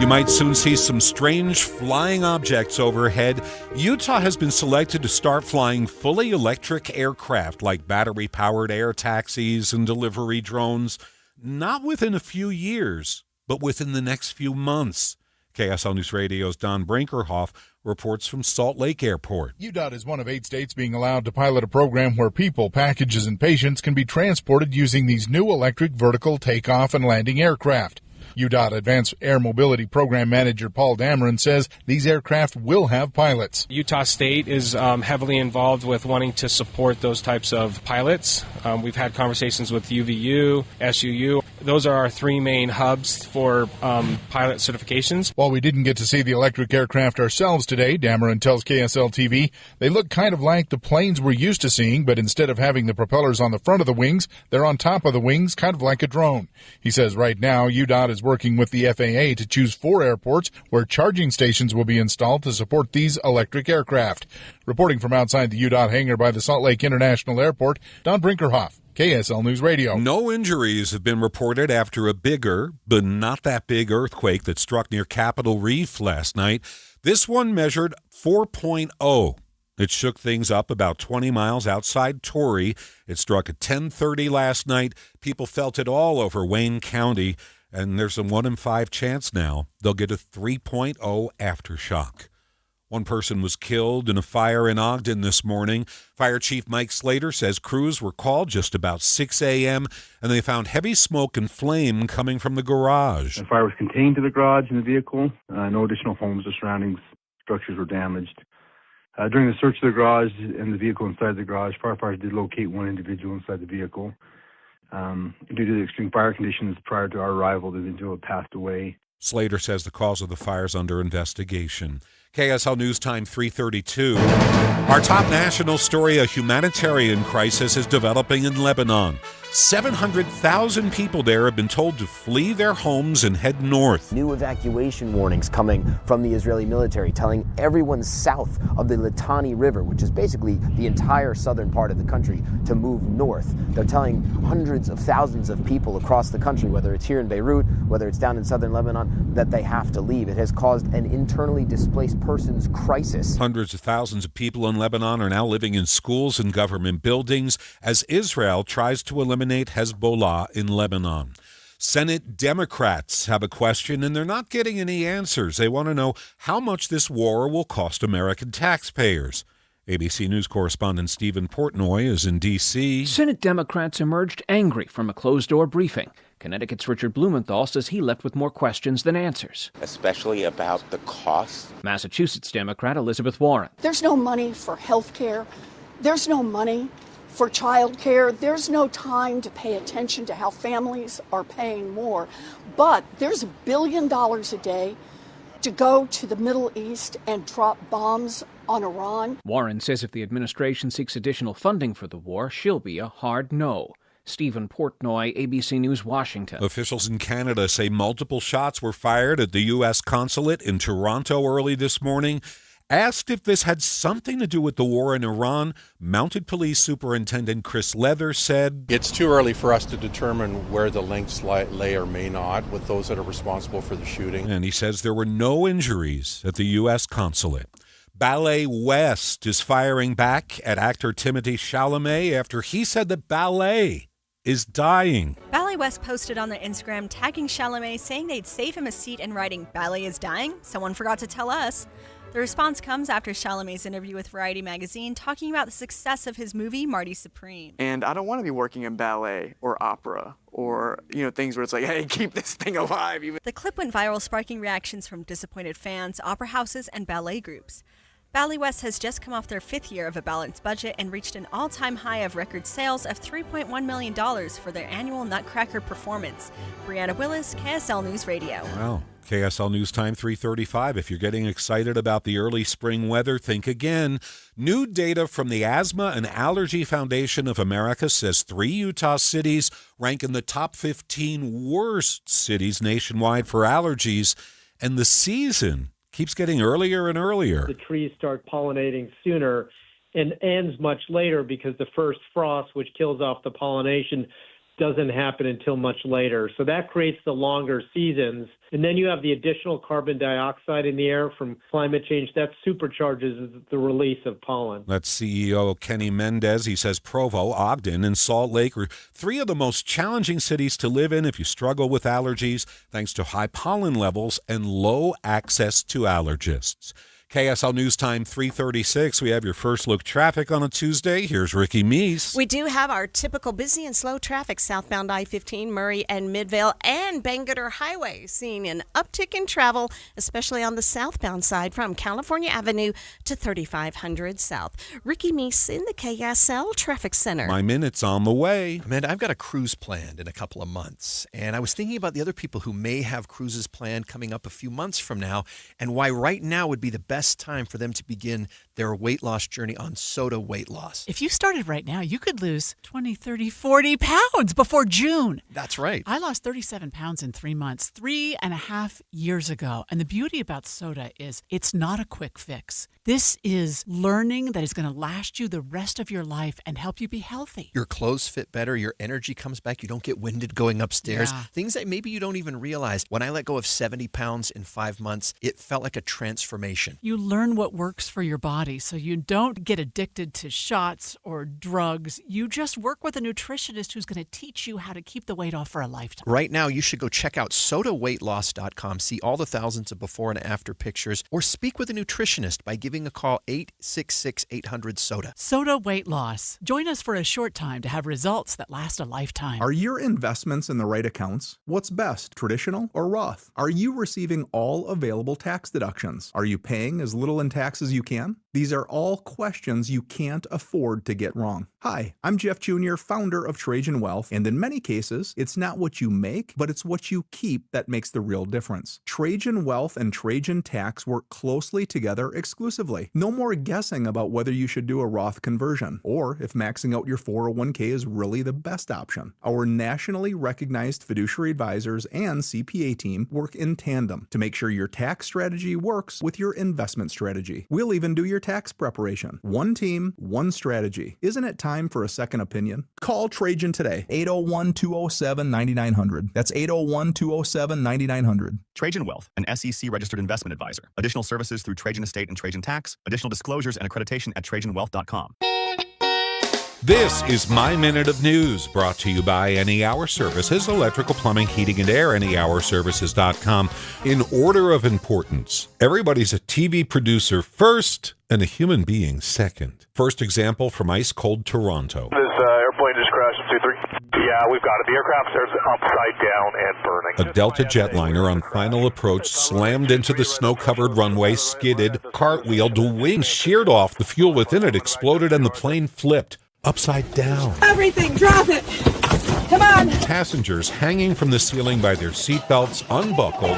You might soon see some strange flying objects overhead. Utah has been selected to start flying fully electric aircraft like battery-powered air taxis and delivery drones. Not within a few years, but within the next few months. KSL News Radio's Don Brinkerhoff reports from Salt Lake Airport. UDOT is one of 8 states being allowed to pilot a program where people, packages, and patients can be transported using these new electric vertical takeoff and landing aircraft. UDOT Advanced Air Mobility Program Manager Paul Dameron says these aircraft will have pilots. Utah State is heavily involved with wanting to support those types of pilots. We've had conversations with UVU, SUU. Those are our 3 main hubs for pilot certifications. While we didn't get to see the electric aircraft ourselves today, Dameron tells KSL TV, they look kind of like the planes we're used to seeing, but instead of having the propellers on the front of the wings, they're on top of the wings, kind of like a drone. He says right now, UDOT is working with the FAA to choose 4 airports where charging stations will be installed to support these electric aircraft. Reporting from outside the UDOT hangar by the Salt Lake International Airport, Don Brinkerhoff, KSL News Radio. No injuries have been reported after a bigger, but not that big earthquake that struck near Capitol Reef last night. This one measured 4.0. It shook things up about 20 miles outside Torrey. It struck at 10:30 last night. People felt it all over Wayne County, and there's a 1 in 5 chance now they'll get a 3.0 aftershock. One person was killed in a fire in Ogden this morning. Fire Chief Mike Slater says crews were called just about 6 a.m., and they found heavy smoke and flame coming from the garage. The fire was contained to the garage and the vehicle. No additional homes or surrounding structures were damaged. During the search of the garage and the vehicle inside the garage, firefighters did locate one individual inside the vehicle. Due to the extreme fire conditions prior to our arrival, the individual passed away. Slater says the cause of the fire is under investigation. KSL News Time 3:32. Our top national story, a humanitarian crisis is developing in Lebanon. 700,000 people there have been told to flee their homes and head north. New evacuation warnings coming from the Israeli military telling everyone south of the Litani River, which is basically the entire southern part of the country, to move north. They're telling hundreds of thousands of people across the country, whether it's here in Beirut, whether it's down in southern Lebanon, that they have to leave. It has caused an internally displaced persons crisis. Hundreds of thousands of people in Lebanon are now living in schools and government buildings as Israel tries to eliminate Hezbollah in Lebanon. Senate Democrats have a question, and they're not getting any answers. They want to know how much this war will cost American taxpayers. ABC News correspondent Stephen Portnoy is in D.C. Senate Democrats emerged angry from a closed-door briefing. Connecticut's Richard Blumenthal says he left with more questions than answers, especially about the cost. Massachusetts Democrat Elizabeth Warren. There's no money for health care. There's no money for child care. There's no time to pay attention to how families are paying more. But there's $1 billion a day to go to the Middle East and drop bombs on Iran. Warren says if the administration seeks additional funding for the war, she'll be a hard no. Stephen Portnoy, ABC News, Washington. Officials in Canada say multiple shots were fired at the U.S. consulate in Toronto early this morning. Asked if this had something to do with the war in Iran, Mounted Police Superintendent Chris Leather said, "It's too early for us to determine where the links lay or may not with those that are responsible for the shooting." And he says there were no injuries at the U.S. consulate. Ballet West is firing back at actor Timothée Chalamet after he said that ballet is dying. Ballet West posted on their Instagram tagging Chalamet saying they'd save him a seat and writing, "Ballet is dying? Someone forgot to tell us." The response comes after Chalamet's interview with Variety magazine talking about the success of his movie, Marty Supreme. And I don't want to be working in ballet or opera or, things where it's like, hey, keep this thing alive. The clip went viral, sparking reactions from disappointed fans, opera houses, and ballet groups. Ballet West has just come off their 5th year of a balanced budget and reached an all-time high of record sales of $3.1 million for their annual Nutcracker performance. Brianna Willis, KSL News Radio. Wow. KSL News Time 3:35. If you're getting excited about the early spring weather, think again. New data from the Asthma and Allergy Foundation of America says 3 Utah cities rank in the top 15 worst cities nationwide for allergies, and the season keeps getting earlier and earlier. The trees start pollinating sooner and ends much later because the first frost, which kills off the pollination, doesn't happen until much later. So that creates the longer seasons. And then you have the additional carbon dioxide in the air from climate change. That supercharges the release of pollen. That's CEO Kenny Mendez. He says Provo, Ogden, and Salt Lake are 3 of the most challenging cities to live in if you struggle with allergies, thanks to high pollen levels and low access to allergists. KSL News Time 3:36. We have your first look traffic on a Tuesday. Here's Ricky Meese. We do have our typical busy and slow traffic southbound I-15, Murray and Midvale, and Bangerter Highway, seeing an uptick in travel, especially on the southbound side from California Avenue to 3500 South. Ricky Meese in the KSL Traffic Center. My minute's on the way. Amanda, I've got a cruise planned in a couple of months, and I was thinking about the other people who may have cruises planned coming up a few months from now, and why right now would be the best time for them to begin their weight loss journey on Soda Weight Loss. If you started right now, you could lose 20, 30, 40 pounds before June. That's right. I lost 37 pounds in 3 months, 3.5 years ago. And the beauty about soda is it's not a quick fix. This is learning that is going to last you the rest of your life and help you be healthy. Your clothes fit better. Your energy comes back. You don't get winded going upstairs. Yeah. Things that maybe you don't even realize. When I let go of 70 pounds in 5 months, it felt like a transformation. You learn what works for your body so you don't get addicted to shots or drugs. You just work with a nutritionist who's going to teach you how to keep the weight off for a lifetime. Right now, you should go check out sodaweightloss.com, see all the thousands of before and after pictures, or speak with a nutritionist by giving a call 866-800-SODA. Soda Weight Loss. Join us for a short time to have results that last a lifetime. Are your investments in the right accounts? What's best, traditional or Roth? Are you receiving all available tax deductions? Are you paying as little in tax as you can? These are all questions you can't afford to get wrong. Hi, I'm Jeff Jr., founder of Trajan Wealth, and in many cases, it's not what you make, but it's what you keep that makes the real difference. Trajan Wealth and Trajan Tax work closely together exclusively. No more guessing about whether you should do a Roth conversion, or if maxing out your 401k is really the best option. Our nationally recognized fiduciary advisors and CPA team work in tandem to make sure your tax strategy works with your investment strategy. We'll even do your tax preparation. One team, one strategy. Isn't it time for a second opinion? Call Trajan today. 801-207-9900. That's 801-207-9900. Trajan Wealth, an SEC registered investment advisor. Additional services through Trajan Estate and Trajan Tax. Additional disclosures and accreditation at TrajanWealth.com. This is My Minute of News, brought to you by Any Hour Services, electrical, plumbing, heating, and air, anyhourservices.com. In order of importance, everybody's a TV producer first and a human being second. First example from ice-cold Toronto. This airplane just crashed in 2-3. Yeah, we've got it. The aircraft is upside down and burning. A Delta jetliner on final approach slammed into the snow-covered runway, skidded, cartwheeled, the wings sheared off, the fuel within it exploded, and the plane flipped upside down. Everything, drop it! Come on! Passengers hanging from the ceiling by their seatbelts unbuckled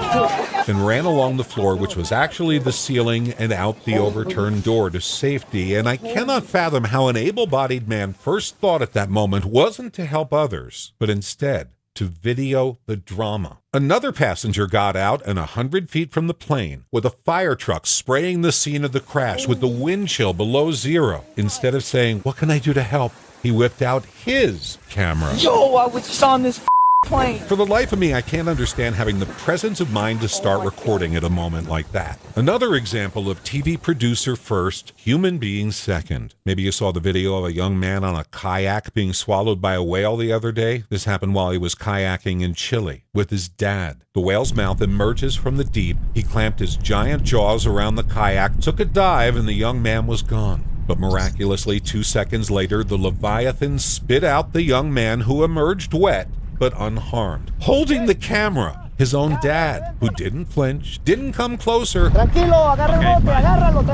and ran along the floor, which was actually the ceiling, and out the overturned door to safety. And I cannot fathom how an able-bodied man first thought at that moment wasn't to help others, but instead to video the drama. Another passenger got out and 100 feet from the plane with a fire truck spraying the scene of the crash with the wind chill below zero. Instead of saying, "What can I do to help?" he whipped out his camera. Yo, I was just on this plane. For the life of me, I can't understand having the presence of mind to start recording at a moment like that. Another example of TV producer first, human being second. Maybe you saw the video of a young man on a kayak being swallowed by a whale the other day. This happened while he was kayaking in Chile with his dad. The whale's mouth emerges from the deep. He clamped his giant jaws around the kayak, took a dive, and the young man was gone. But miraculously, 2 seconds later, the Leviathan spit out the young man, who emerged wet but unharmed, holding the camera. His own dad, who didn't flinch, didn't come closer.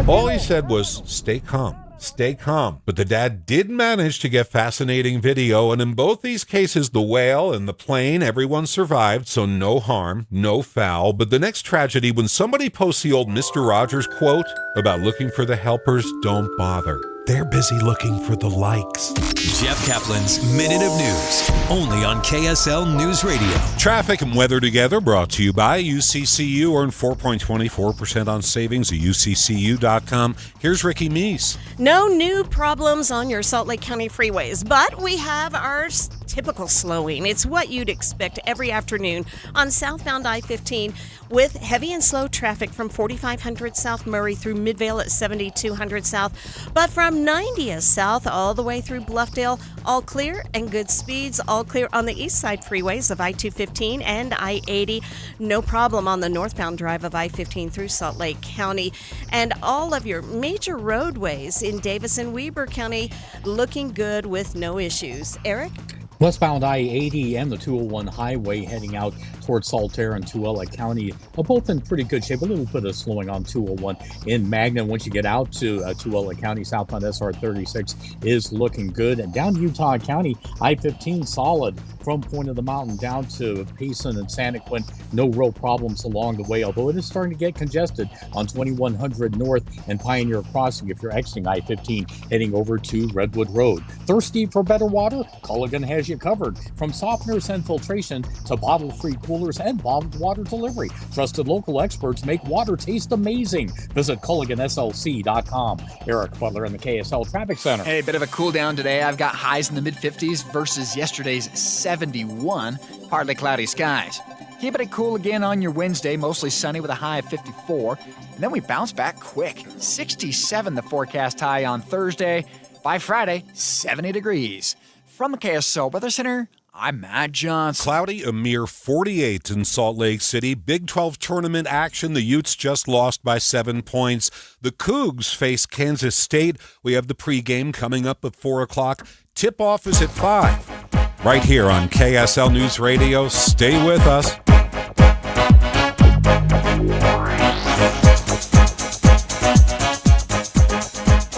All he said was, "Stay calm. stay calm. But the dad did manage to get fascinating video, and in both these cases, the whale and the plane, everyone survived, so no harm, no foul. But the next tragedy, when somebody posts the old Mr. Rogers quote about looking for the helpers, don't bother. They're busy looking for the likes. Jeff Caplan's Minute of News, only on KSL News Radio. Traffic and weather together, brought to you by UCCU. Earn 4.24% on savings at UCCU.com. Here's Ricky Meese. No new problems on your Salt Lake County freeways, but we have our typical slowing. It's what you'd expect every afternoon on southbound I-15 with heavy and slow traffic from 4500 South Murray through Midvale at 7200 South, but from 90th South all the way through Bluffdale, all clear and good speeds, all clear on the east side freeways of I-215 and I-80. No problem on the northbound drive of I-15 through Salt Lake County, and all of your major roadways in Davis and Weber County looking good with no issues. Eric? Westbound I-80 and the 201 highway heading out towards Saltaire and Tooele County are both in pretty good shape. A little bit of slowing on 201 in Magna. Once you get out to Tooele County, southbound SR 36 is looking good. And down Utah County, I-15 solid from Point of the Mountain down to Payson and Santaquin. No real problems along the way, although it is starting to get congested on 2100 North and Pioneer Crossing if you're exiting I-15 heading over to Redwood Road. Thirsty for better water? Culligan has you covered. From softeners and filtration to bottle-free coolers and bottled water delivery, trusted local experts make water taste amazing. Visit CulliganSLC.com. Eric Butler in the KSL Traffic Center. Hey, bit of a cool down today. I've got highs in the mid-50s versus yesterday's 71. Partly cloudy skies. Keeping it cool again on your Wednesday, mostly sunny with a high of 54. And then we bounce back quick. 67 the forecast high on Thursday. By Friday, 70 degrees. From the KSL Weather Center, I'm Matt Johnson. Cloudy, a mere 48 in Salt Lake City. Big 12 tournament action. The Utes just lost by 7 points. The Cougs face Kansas State. We have the pregame coming up at 4 o'clock. Tip-off is at 5. Right here on KSL News Radio. Stay with us.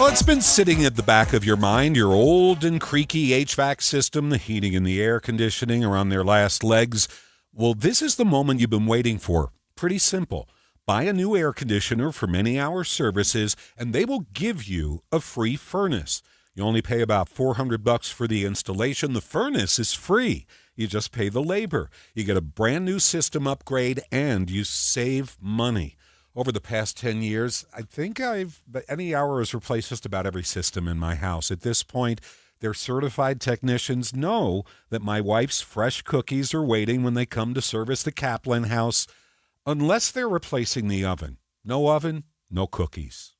Well, it's been sitting at the back of your mind. Your old and creaky HVAC system, the heating and the air conditioning are on their last legs. Well, this is the moment you've been waiting for. Pretty simple. Buy a new air conditioner for many-hour services, and they will give you a free furnace. You only pay about $400 for the installation. The furnace is free. You just pay the labor. You get a brand new system upgrade, and you save money. Over the past 10 years, I think any hour has replaced just about every system in my house. At this point, their certified technicians know that my wife's fresh cookies are waiting when they come to service the Caplan house, unless they're replacing the oven. No oven, no cookies.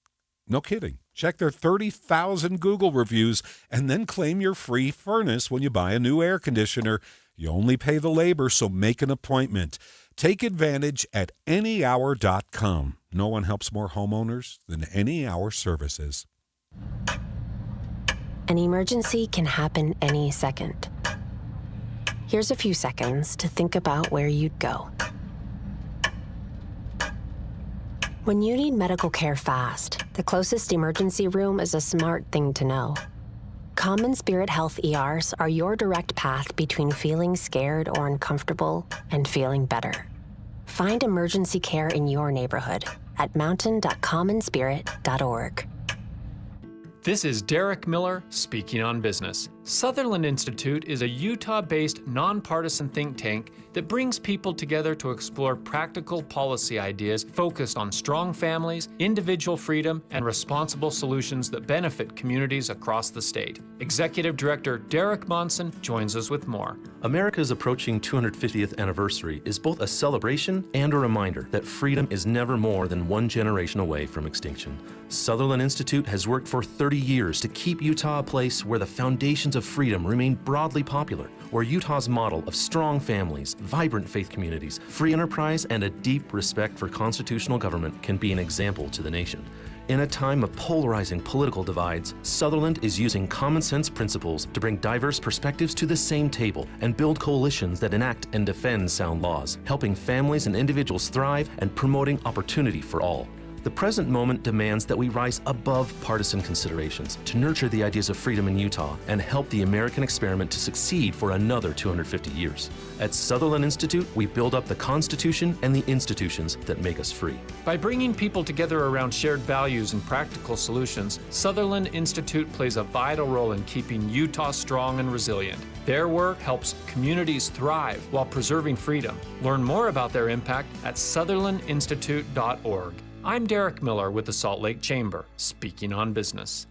No kidding. Check their 30,000 Google reviews and then claim your free furnace when you buy a new air conditioner. You only pay the labor, so make an appointment. Take advantage at anyhour.com. No one helps more homeowners than Any Hour Services. An emergency can happen any second. Here's a few seconds to think about where you'd go. When you need medical care fast, the closest emergency room is a smart thing to know. Common Spirit Health ERs are your direct path between feeling scared or uncomfortable and feeling better. Find emergency care in your neighborhood at mountain.commonspirit.org. This is Derek Miller speaking on business. Sutherland Institute is a Utah-based nonpartisan think tank that brings people together to explore practical policy ideas focused on strong families, individual freedom, and responsible solutions that benefit communities across the state. Executive Director Derek Monson joins us with more. America's approaching 250th anniversary is both a celebration and a reminder that freedom is never more than one generation away from extinction. Sutherland Institute has worked for 30 years to keep Utah a place where the foundations of freedom remain broadly popular, where Utah's model of strong families, vibrant faith communities, free enterprise, and a deep respect for constitutional government can be an example to the nation. In a time of polarizing political divides, Sutherland is using common sense principles to bring diverse perspectives to the same table and build coalitions that enact and defend sound laws, helping families and individuals thrive and promoting opportunity for all. The present moment demands that we rise above partisan considerations to nurture the ideas of freedom in Utah and help the American experiment to succeed for another 250 years. At Sutherland Institute, we build up the Constitution and the institutions that make us free. By bringing people together around shared values and practical solutions, Sutherland Institute plays a vital role in keeping Utah strong and resilient. Their work helps communities thrive while preserving freedom. Learn more about their impact at sutherlandinstitute.org. I'm Derek Miller with the Salt Lake Chamber, speaking on business.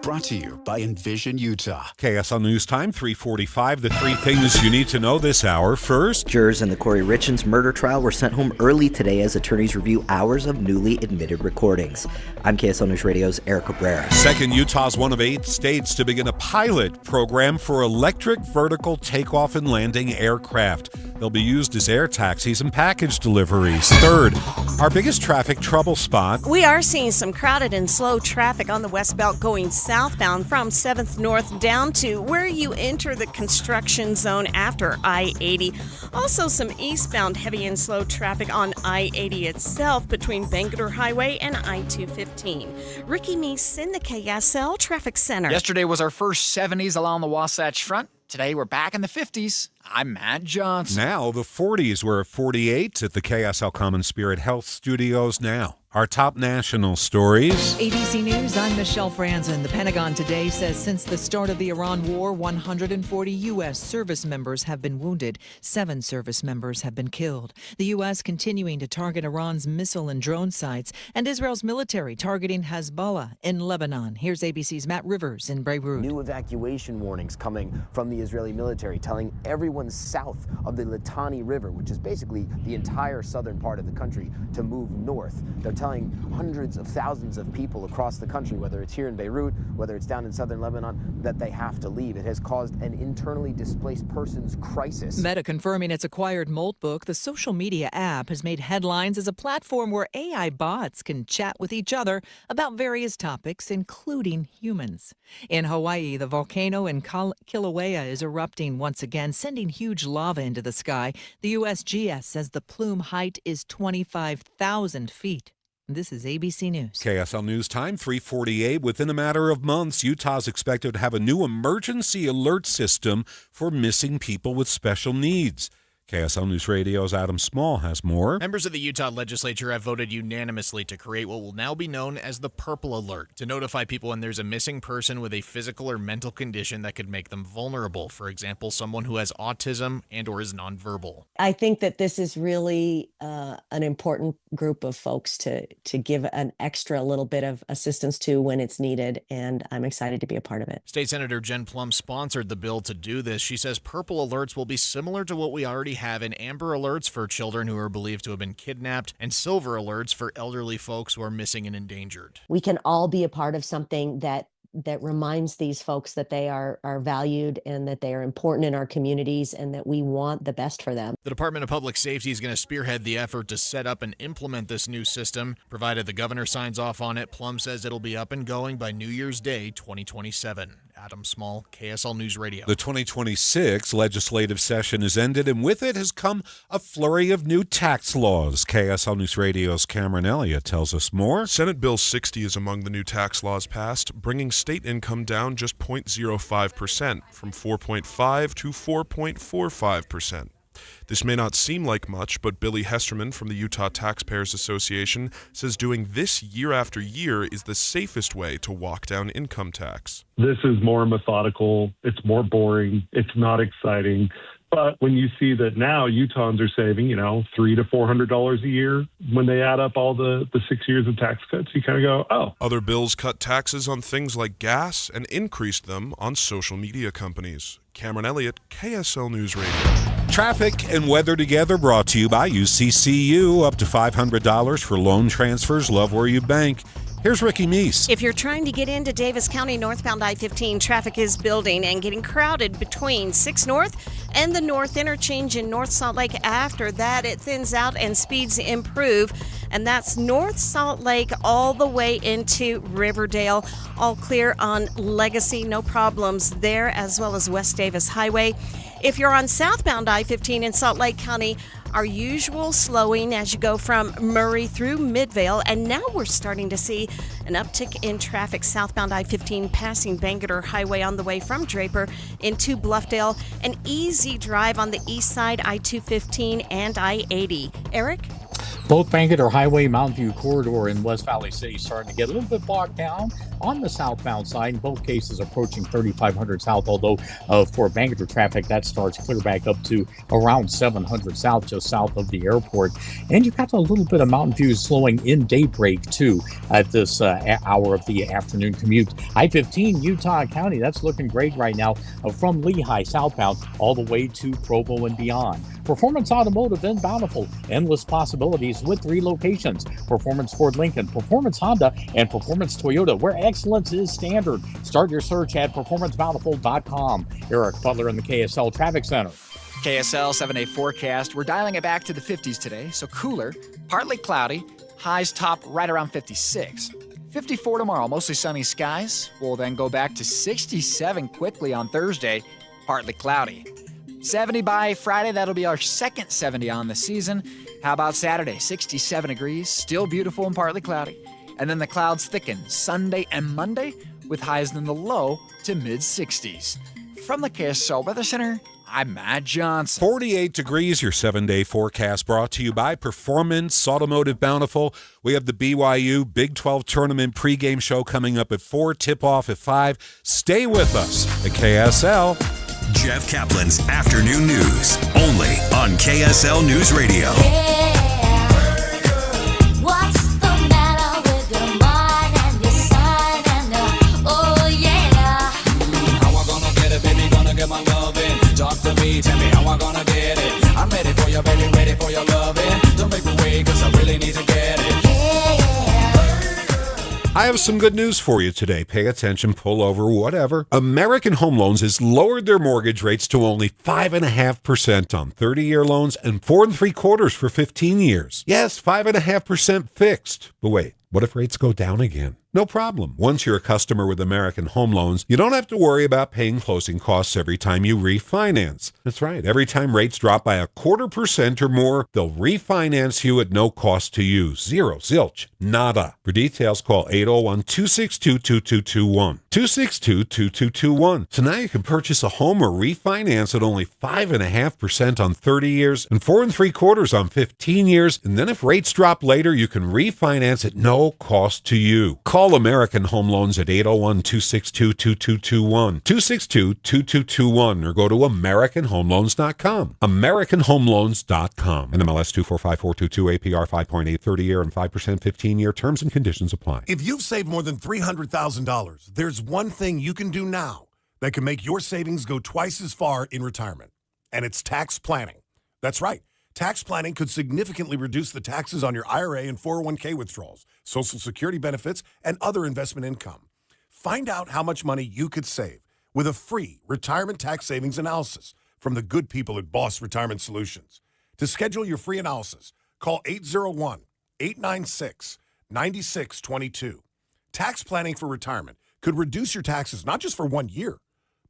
Brought to you by Envision Utah. KSL News Time, 3:45. The three things you need to know this hour. First, jurors in the Corey Richens murder trial were sent home early today as attorneys review hours of newly admitted recordings. I'm KSL News Radio's Eric Cabrera. Second, Utah's one of 8 states to begin a pilot program for electric vertical takeoff and landing aircraft. They'll be used as air taxis and package deliveries. Third, our biggest traffic trouble spot. We are seeing some crowded and slow traffic on the West Belt going southbound from 7th North down to where you enter the construction zone after I-80. Also some eastbound heavy and slow traffic on I-80 itself between Bangalore Highway and I-215. Ricky Meese in the KSL Traffic Center. Yesterday was our first 70s along the Wasatch Front. Today we're back in the 50s. I'm Matt Johnson. Now the 40s. We're at 48 at the KSL Common Spirit Health Studios now. Our top national stories. ABC News, I'm Michelle Franzen. The Pentagon today says since the start of the Iran war, 140 U.S. service members have been wounded. 7 service members have been killed. The U.S. continuing to target Iran's missile and drone sites, and Israel's military targeting Hezbollah in Lebanon. Here's ABC's Matt Rivers in Beirut. New evacuation warnings coming from the Israeli military telling everyone south of the Litani River, which is basically the entire southern part of the country, to move north. They're telling hundreds of thousands of people across the country, whether it's here in Beirut, whether it's down in southern Lebanon, that they have to leave. It has caused an internally displaced persons crisis. Meta confirming it's acquired Moltbook, the social media app, has made headlines as a platform where AI bots can chat with each other about various topics, including humans. In Hawaii, the volcano in Kilauea is erupting once again, sending huge lava into the sky. The USGS says the plume height is 25,000 feet. This is ABC News. KSL News Time, 3:48. Within a matter of months, Utah's expected to have a new emergency alert system for missing people with special needs. KSL News Radio's Adam Small has more. Members of the Utah legislature have voted unanimously to create what will now be known as the Purple Alert, to notify people when there's a missing person with a physical or mental condition that could make them vulnerable. For example, someone who has autism and or is nonverbal. I think that this is really an important group of folks to give an extra little bit of assistance to when it's needed, and I'm excited to be a part of it. State Senator Jen Plum sponsored the bill to do this. She says purple alerts will be similar to what we already have in amber alerts for children who are believed to have been kidnapped and silver alerts for elderly folks who are missing and endangered. We can all be a part of something that reminds these folks that they are valued and that they are important in our communities and that we want the best for them. The Department of Public Safety is going to spearhead the effort to set up and implement this new system. Provided the governor signs off on it, Plum says it'll be up and going by New Year's Day 2027. Adam Small, KSL News Radio. The 2026 legislative session is ended, and with it has come a flurry of new tax laws. KSL News Radio's Cameron Elliott tells us more. Senate Bill 60 is among the new tax laws passed, bringing state income down just 0.05%, from 4.5 to 4.45%. This may not seem like much, but Billy Hesterman from the Utah Taxpayers Association says doing this year after year is the safest way to walk down income tax. This is more methodical, it's more boring, it's not exciting. But when you see that now Utahns are saving, $300 to $400 a year when they add up all the 6 years of tax cuts, you kind of go, oh. Other bills cut taxes on things like gas and increased them on social media companies. Cameron Elliott, KSL News Radio. Traffic and weather together brought to you by UCCU. Up to $500 for loan transfers. Love where you bank. Here's Ricky Meese. If you're trying to get into Davis County northbound I-15, traffic is building and getting crowded between 6 North and the North Interchange in North Salt Lake. After that, it thins out and speeds improve. And that's North Salt Lake all the way into Riverdale. All clear on Legacy, no problems there, as well as West Davis Highway. If you're on southbound I-15 in Salt Lake County, our usual slowing as you go from Murray through Midvale, and now we're starting to see an uptick in traffic southbound I-15 passing Bangerter Highway on the way from Draper into Bluffdale. An easy drive on the east side, I-215 and I-80. Eric? Both Bangerter Highway, Mountain View Corridor in West Valley City starting to get a little bit bogged down on the southbound side. In both cases approaching 3,500 south, although for Bangerter traffic, that starts clear back up to around 700 south, just south of the airport. And you've got a little bit of Mountain View slowing in daybreak, too, at this hour of the afternoon commute. I-15, Utah County, that's looking great right now from Lehigh southbound all the way to Provo and beyond. Performance Automotive in Bountiful, endless possibilities with 3 locations. Performance Ford Lincoln, Performance Honda, and Performance Toyota, where excellence is standard. Start your search at performancebountiful.com. Eric Butler in the KSL Traffic Center. KSL 7-day forecast. We're dialing it back to the 50s today, so cooler, partly cloudy, highs top right around 56. 54 tomorrow, mostly sunny skies. We'll then go back to 67 quickly on Thursday, partly cloudy. 70 by Friday, that'll be our second 70 on the season. How about Saturday? 67 degrees, still beautiful and partly cloudy. And then the clouds thicken Sunday and Monday with highs in the low to mid-60s. From the KSL Weather Center, I'm Matt Johnson. 48 degrees, your 7-day forecast brought to you by Performance Automotive Bountiful. We have the BYU Big 12 Tournament pregame show coming up at 4, tip-off at 5. Stay with us at KSL. Jeff Kaplan's Afternoon News, only on KSL News Radio. What's the matter with your mind and your sign and oh yeah? How I gonna get it, baby, gonna get my loving. Talk to me, tell me how I gonna get it. I'm ready for you, baby, ready for your loving. Don't make me wait, cause I really need to get it. I have some good news for you today. Pay attention, pull over, whatever. American Home Loans has lowered their mortgage rates to only 5.5% on 30-year loans and 4 3/4 for 15 years. Yes, 5.5% fixed. But wait, what if rates go down again? No problem. Once you're a customer with American Home Loans, you don't have to worry about paying closing costs every time you refinance. That's right. Every time rates drop by 0.25% or more, they'll refinance you at no cost to you. Zero, zilch, nada. For details, call 801-262-2221. 262-2221. So now you can purchase a home or refinance at only 5.5% on 30 years and 4 3/4 on 15 years. And then if rates drop later, you can refinance at no cost to you. Call American Home Loans at 801-262-2221. 262-2221 or go to AmericanHomeLoans.com. AmericanHomeLoans.com. NMLS 245422, APR 5.8 30-year and 5% 15-year. Terms and conditions apply. If you've saved more than $300,000, there's one thing you can do now that can make your savings go twice as far in retirement, and it's tax planning. That's right. Tax planning could significantly reduce the taxes on your IRA and 401k withdrawals, Social Security benefits, and other investment income. Find out how much money you could save with a free retirement tax savings analysis from the good people at Boss Retirement Solutions. To schedule your free analysis, call 801-896-9622. Tax planning for retirement could reduce your taxes not just for 1 year,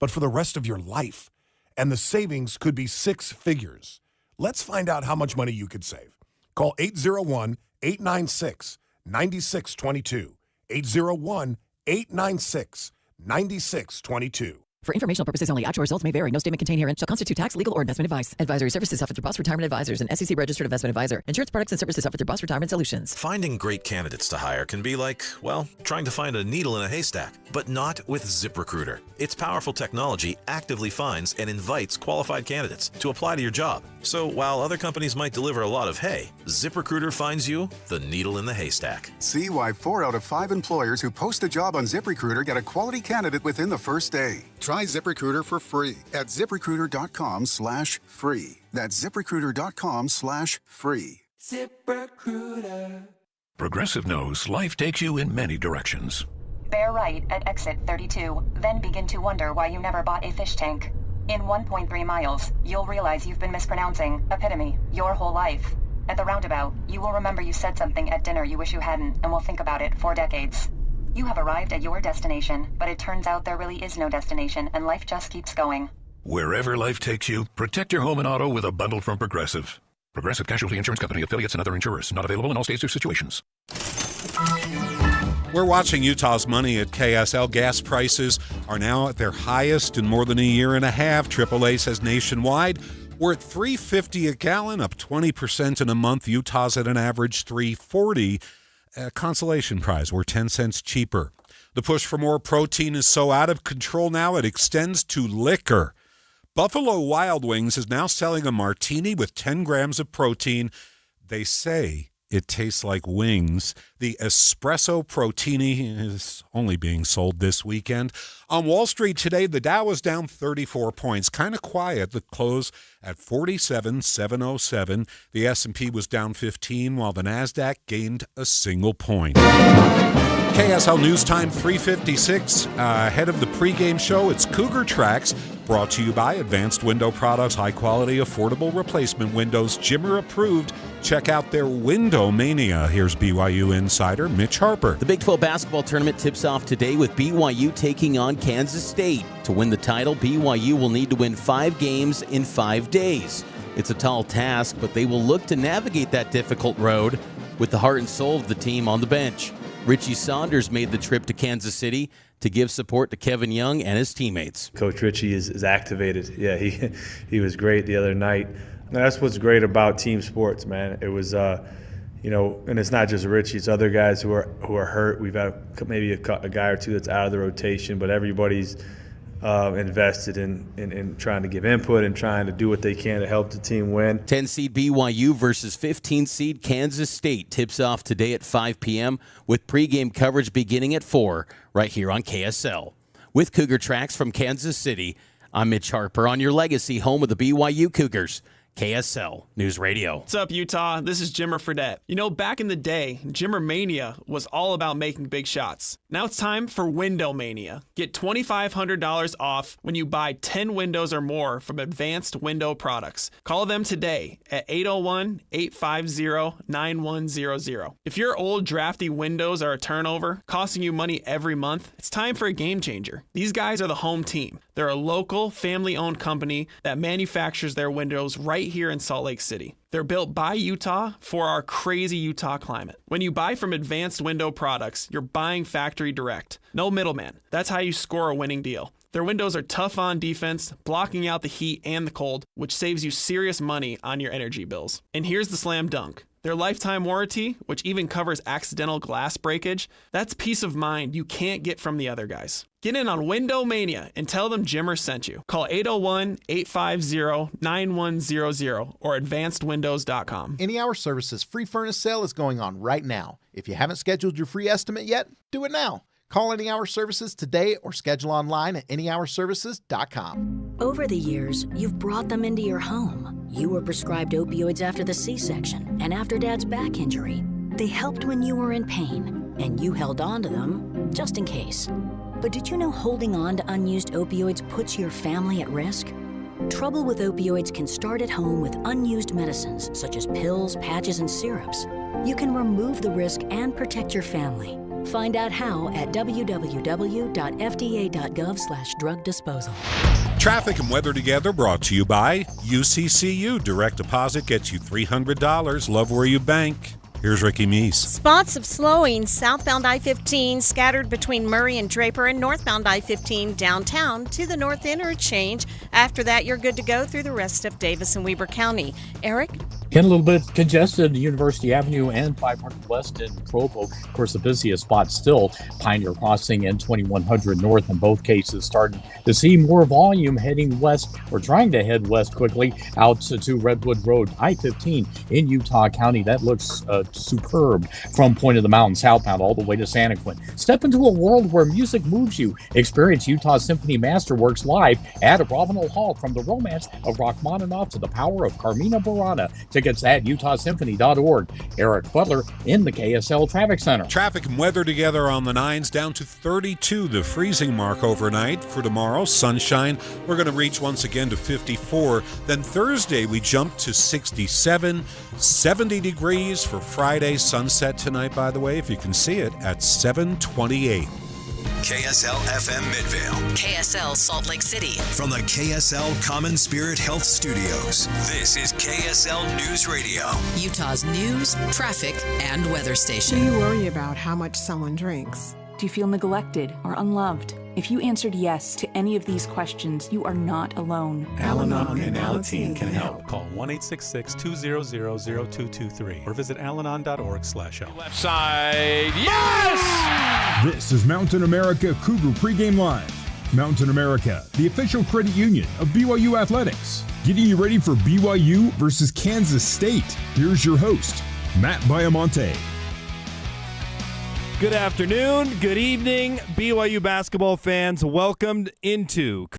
but for the rest of your life. And the savings could be 6 figures. Let's find out how much money you could save. Call 801-896-9622. 801-896-9622. For informational purposes only, actual results may vary. No statement contained herein shall constitute tax, legal, or investment advice. Advisory services offered through Boss Retirement Advisors and SEC registered investment advisor. Insurance products and services offered through Boss Retirement Solutions. Finding great candidates to hire can be like, well, trying to find a needle in a haystack, but not with ZipRecruiter. Its powerful technology actively finds and invites qualified candidates to apply to your job. So while other companies might deliver a lot of hay, ZipRecruiter finds you the needle in the haystack. See why 4 out of 5 employers who post a job on ZipRecruiter get a quality candidate within the first day. Try ZipRecruiter for free at ZipRecruiter.com/free. That's ZipRecruiter.com/free. ZipRecruiter. Progressive knows life takes you in many directions. Bear right at exit 32, then begin to wonder why you never bought a fish tank. In 1.3 miles, you'll realize you've been mispronouncing epitome your whole life. At the roundabout, you will remember you said something at dinner you wish you hadn't and will think about it for decades. You have arrived at your destination, but it turns out there really is no destination and life just keeps going. Wherever life takes you, protect your home and auto with a bundle from Progressive. Progressive Casualty Insurance Company, affiliates, and other insurers. Not available in all states or situations. We're watching Utah's money at KSL. Gas prices are now at their highest in more than a year and a half. AAA says nationwide we're at $3.50 a gallon, up 20% in a month. Utah's at an average $3.40. Consolation prize, we're 10 cents cheaper. The push for more protein is so out of control now it extends to liquor. Buffalo Wild Wings is now selling a martini with 10 grams of protein. They say it tastes like wings. The espresso protini is only being sold this weekend. On Wall Street today, the Dow was down 34 points. Kind of quiet. The close at 47,707. The S&P was down 15, while the Nasdaq gained a single point. KSL News Time 3:56. Ahead of the pregame show, it's Cougar Tracks, brought to you by Advanced Window Products, high-quality, affordable replacement windows, Jimmer approved. Check out their Window Mania. Here's BYU insider Mitch Harper. The Big 12 basketball tournament tips off today with BYU taking on Kansas State. To win the title, BYU will need to win 5 games in 5 days. It's a tall task, but they will look to navigate that difficult road with the heart and soul of the team on the bench. Richie Saunders made the trip to Kansas City to give support to Kevin Young and his teammates. Coach Richie is activated. Yeah, he was great the other night. And that's what's great about team sports, man. It was, and it's not just Richie. It's other guys who are hurt. We've had maybe a guy or two that's out of the rotation, but everybody's invested in trying to give input and trying to do what they can to help the team win. 10-seed BYU versus 15-seed Kansas State tips off today at 5 p.m. with pregame coverage beginning at 4 right here on KSL. With Cougar Tracks from Kansas City, I'm Mitch Harper on your legacy home of the BYU Cougars. KSL News Radio. What's up, Utah? This is Jimmer Fredette. You know, back in the day, Jimmer Mania was all about making big shots. Now it's time for Window Mania. Get $2,500 off when you buy 10 windows or more from Advanced Window Products. Call them today at 801-850-9100. If your old drafty windows are a turnover, costing you money every month, it's time for a game changer. These guys are the home team. They're a local, family-owned company that manufactures their windows right here in Salt Lake City. They're built by Utah for our crazy Utah climate. When you buy from Advanced Window Products, you're buying factory direct. No middleman. That's how you score a winning deal. Their windows are tough on defense, blocking out the heat and the cold, which saves you serious money on your energy bills. And here's the slam dunk. Their lifetime warranty, which even covers accidental glass breakage, that's peace of mind you can't get from the other guys. Get in on Window Mania and tell them Jimmer sent you. Call 801-850-9100 or advancedwindows.com. Any Hour Services free furnace sale is going on right now. If you haven't scheduled your free estimate yet, do it now. Call Any Hour Services today or schedule online at anyhourservices.com. Over the years, you've brought them into your home. You were prescribed opioids after the C-section and after Dad's back injury. They helped when you were in pain, and you held on to them just in case. But did you know holding on to unused opioids puts your family at risk? Trouble with opioids can start at home with unused medicines such as pills, patches, and syrups. You can remove the risk and protect your family. Find out how at www.fda.gov/drug disposal. Traffic and weather together brought to you by UCCU. Direct deposit gets you $300. Love where you bank. Here's Ricky Meese. Spots of slowing southbound I-15 scattered between Murray and Draper, and northbound I-15 downtown to the north interchange. After that, you're good to go through the rest of Davis and Weber County. Eric? Getting a little bit congested, University Avenue and 500 West in Provo. Of course, the busiest spot still Pioneer Crossing and 2100 North. In both cases, starting to see more volume heading west or trying to head west quickly out to Redwood Road. I-15 in Utah County, that looks superb from Point of the Mountain southbound all the way to Santaquin. Step into a world where music moves you. Experience Utah Symphony Masterworks live at Ravenel Hall, from the romance of Rachmaninoff to the power of Carmina Burana. Tickets at utahsymphony.org. Eric Butler in the KSL Traffic Center. Traffic and weather together on the 9s, down to 32, the freezing mark overnight. For tomorrow, sunshine. We're going to reach once again to 54. Then Thursday, we jump to 67, 70 degrees for Friday. Sunset tonight, by the way, if you can see it, at 7:28. KSL FM Midvale. KSL Salt Lake City. From the KSL Common Spirit Health Studios, this is KSL News Radio. Utah's news, traffic, and weather Do station. you worry about how much someone drinks? Do you feel neglected or unloved? If you answered yes to any of these questions, you are not alone. Al-Anon and Alateen can help. Call 1-866-200-0223 or visit alanon.org/help. Left side, yes! This is Mountain America Cougar Pregame Live. Mountain America, the official credit union of BYU Athletics. Getting you ready for BYU versus Kansas State. Here's your host, Matt Baiamonte. Good afternoon, good evening, BYU basketball fans. Welcome into